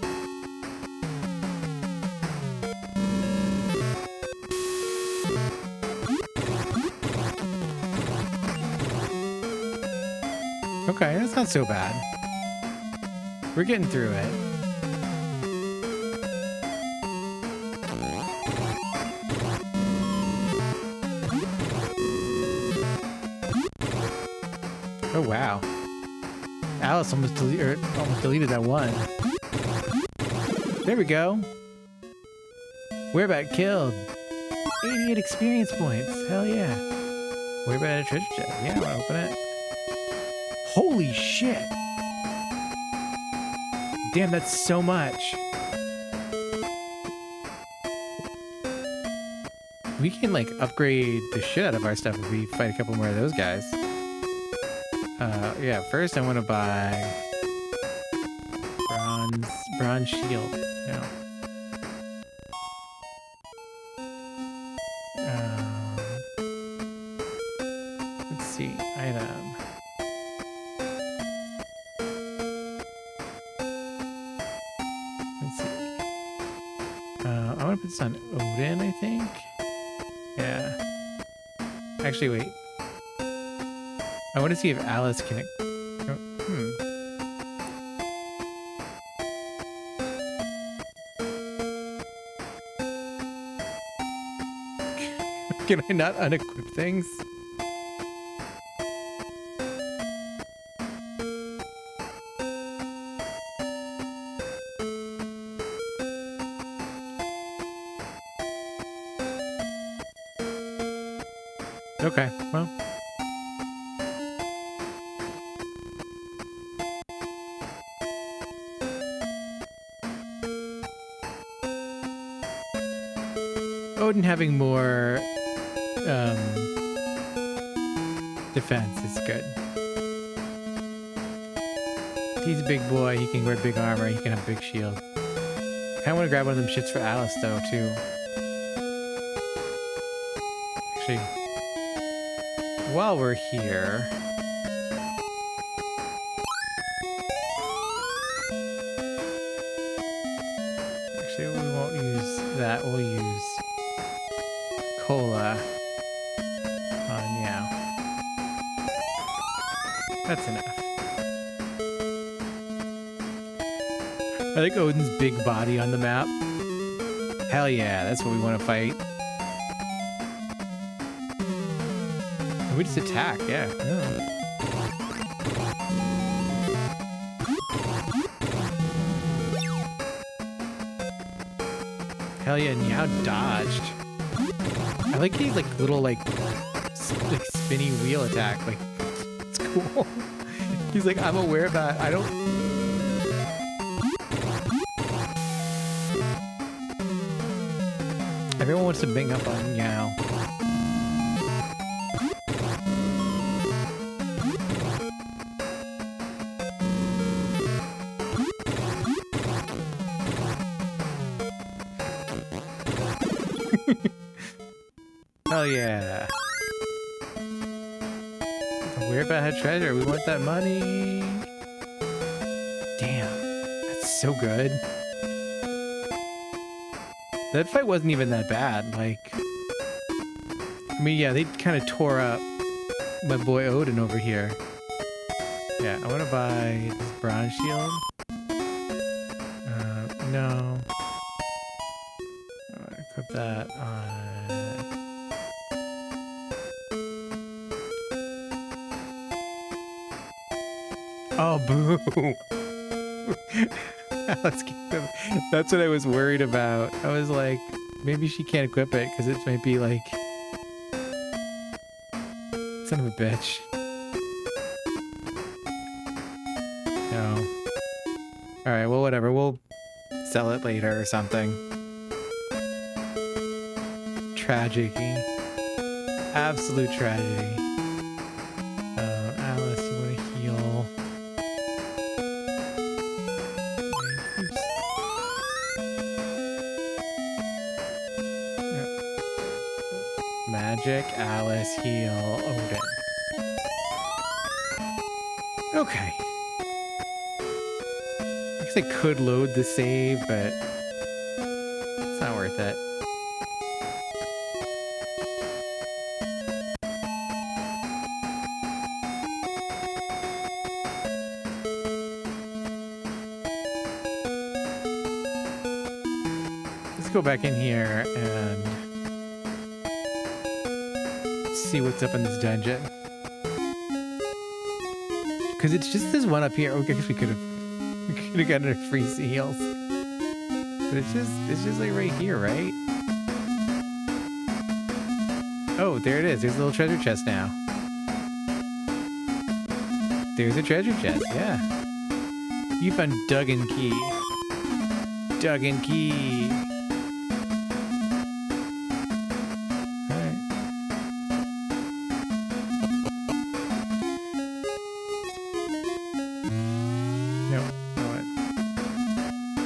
Okay, that's not so bad. We're getting through it. Oh wow. Alice almost deleted that one. There we go. We're about killed. 88 experience points. Hell yeah. We're about a treasure chest. Yeah, I want to open it. Holy shit. Damn, that's so much. We can like upgrade the shit out of our stuff if we fight a couple more of those guys. Yeah, first I want to buy bronze shield. No. Let's see, item. Let's see. I want to put this on Odin, I think. Yeah. Actually, wait. I want to see if Alice can... Can I not unequip things? Okay, well... Odin having more defense is good. He's a big boy, he can wear big armor, he can have big shield. I kinda wanna grab one of them shits for Alice though, too. Actually, while we're here... Actually, we won't use that, we'll use cola on Meow. That's enough. I like Odin's big body on the map. Hell yeah, that's what we want to fight. We just attack, yeah. Oh. Hell yeah, Meow dodged. I like these like little like spinny wheel attack. Like it's cool. He's like, I'm aware that I don't. Everyone wants to bang up on Meow. Hell yeah. We're about to treasure. We want that money. Damn. That's so good. That fight wasn't even that bad. Like, I mean, yeah, they kind of tore up my boy Odin over here. Yeah, I want to buy this bronze shield. No. I want to equip that on... Oh, boo! That's what I was worried about. I was like, maybe she can't equip it because it might be like... Son of a bitch. No. Alright, well, whatever. We'll sell it later or something. Tragedy. Absolute tragedy. Alice, you want to heal? Magic, Alice, heal, Odin. Okay. I guess I could load the save, but it's not worth it. go back in here and see what's up in this dungeon. Because it's just this one up here. Oh, I guess we could have gotten a free seals. But it's just like right here, right? Oh, there it is. There's a little treasure chest now. There's a treasure chest, yeah. You found Duggan Key. Duggan Key. Alright. No, what?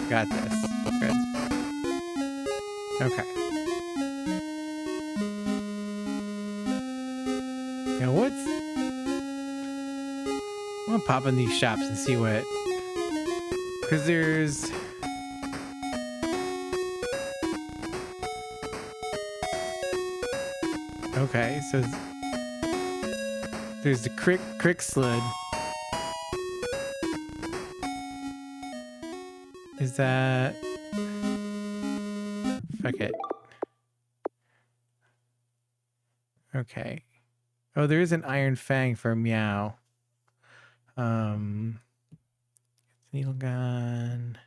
Got this. Good. Okay. Now what's... I'm gonna pop in these shops and see what... Because there's... Okay, so... There's the crick sled. Is that... Fuck it. Okay. Oh, there is an iron fang for Meow. Needle gun.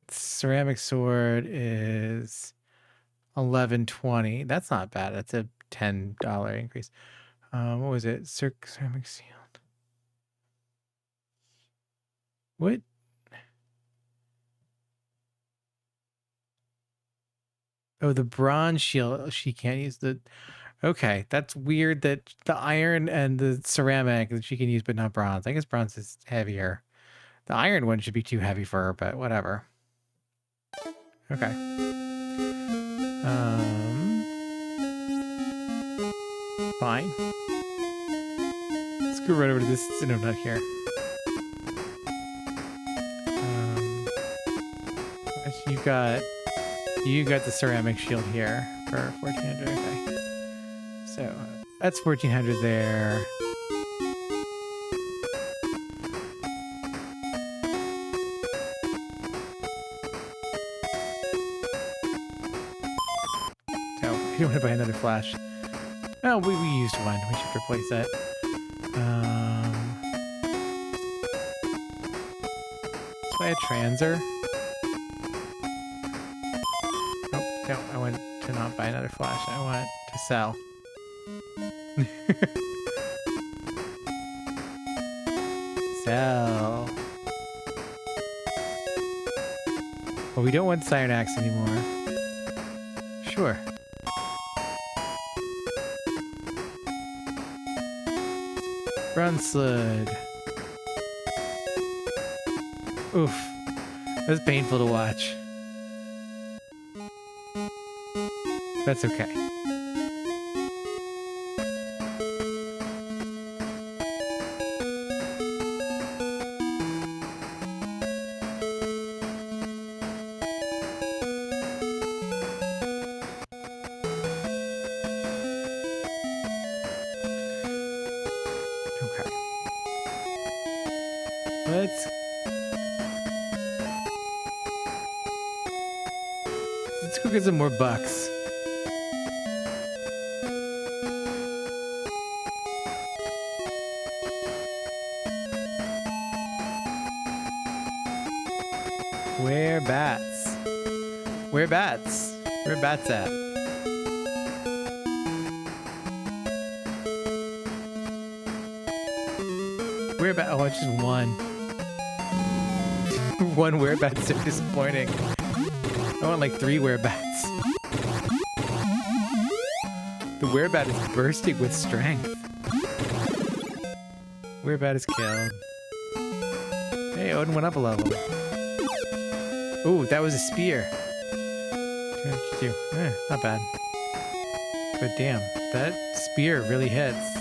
Ceramic sword is $11.20. That's not bad. That's a $10 increase. What was it? Ceramic sealed. What? Oh, the bronze shield. She can't use the... Okay, that's weird that the iron and the ceramic that she can use, but not bronze. I guess bronze is heavier. The iron one should be too heavy for her, but whatever. Okay. Fine. Let's go right over to this. No, not here. You got the ceramic shield here for 1400. Okay. So that's 1400 there. So you don't want to buy another flash. Oh, we used one. We should replace that. Let's buy a transer. Oh, no, I want to not buy another flash. I want to sell. Sell. Well, we don't want Siren Axe anymore. Sure. Bronze sled. Oof. That's painful to watch. That's okay. Let's go get some more bucks. Where bats? Where bats? Where bats at? Where bat? Oh, it's just one. One werebat's so disappointing. I want like 3 werebats. The werebat is bursting with strength. Werebat is killed. Hey, Odin went up a level. Ooh, that was a spear. 252. Not bad. But damn, that spear really hits.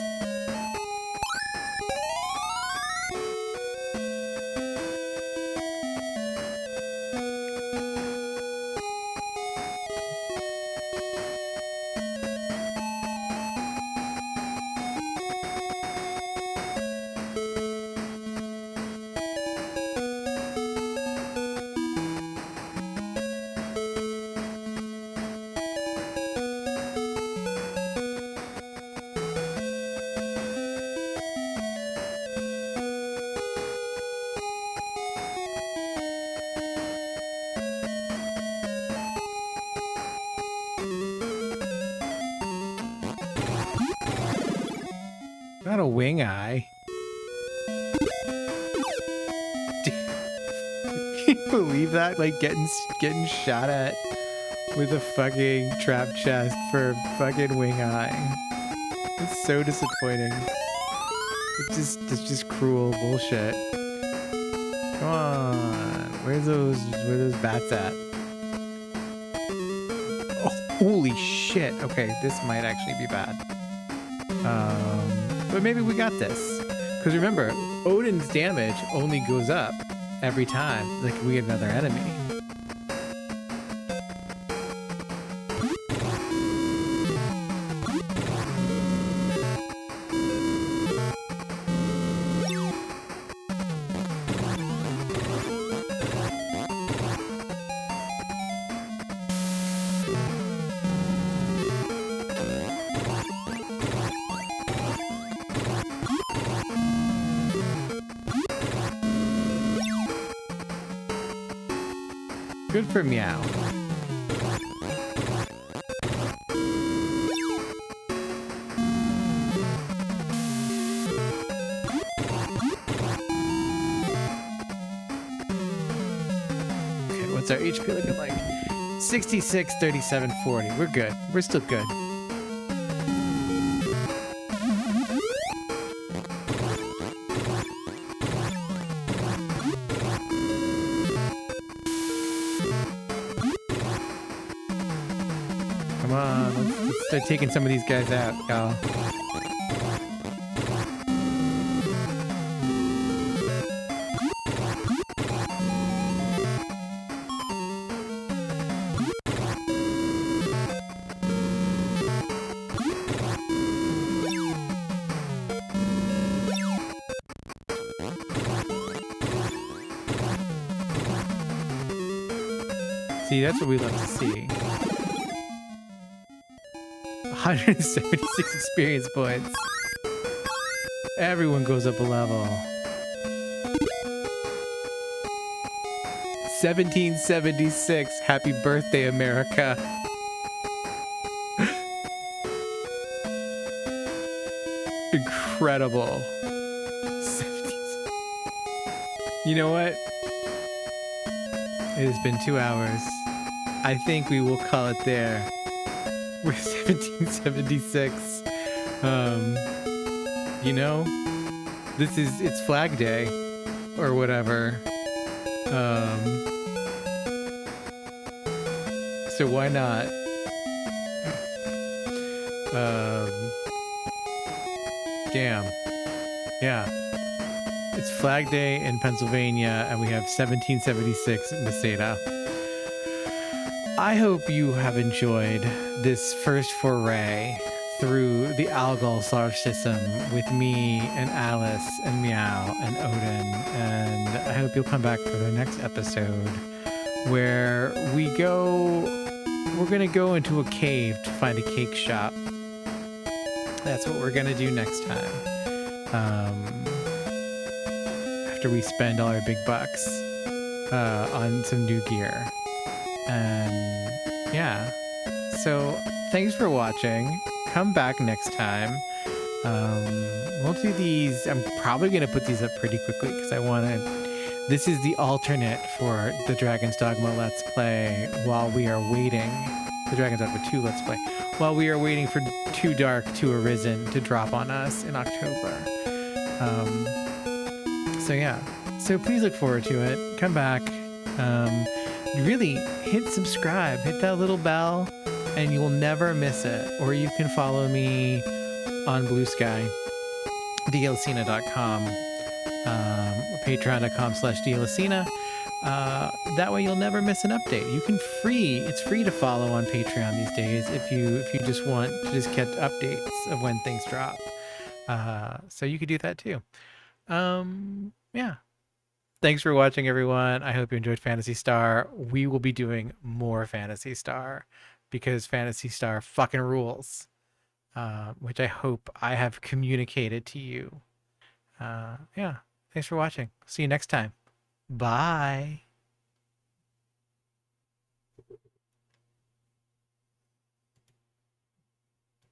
Not a wing eye. Can you believe that? Like getting shot at with a fucking trap chest for fucking wing eye. It's so disappointing. It's just cruel bullshit. Come on. Where's those bats at? Oh, holy shit. Okay, this might actually be bad. But maybe we got this. Because remember, Odin's damage only goes up every time like we get another enemy. Good for Meow. Okay, what's our HP looking like? 66, 37, 40. We're good. We're still good. Come on, let's start taking some of these guys out, y'all. See, that's what we love to see. 176 experience points. Everyone goes up a level. 1776. Happy birthday, America. Incredible. 70s. You know what? It has been 2 hours. I think we will call it there. We're 1776. You know, it's Flag Day or whatever. So why not? Damn. Yeah. It's Flag Day in Pennsylvania, and we have 1776 in Masada. I hope you have enjoyed this first foray through the Algol solar system with me and Alice and Meow and Odin, and I hope you'll come back for the next episode where we're gonna go into a cave to find a cake shop. That's what we're gonna do next time. After we spend all our big bucks on some new gear. And yeah, so thanks for watching. Come back next time. We'll do these. I'm probably going to put these up pretty quickly because I want to. This is the alternate for the Dragon's Dogma Let's Play while we are waiting. The Dragon's Dogma 2 Let's Play. While we are waiting for Too Dark to Arisen to drop on us in October. So yeah. So please look forward to it. Come back. Really hit subscribe, hit that little bell, and you will never miss it. Or you can follow me on Blue Sky, dlacina.com, patreon.com/dlacina. That way you'll never miss an update. It's free to follow on Patreon these days if you just want to just get updates of when things drop. So you could do that too. Yeah. Thanks for watching, everyone. I hope you enjoyed Phantasy Star. We will be doing more Phantasy Star because Phantasy Star fucking rules, which I hope I have communicated to you. Yeah, thanks for watching. See you next time. Bye.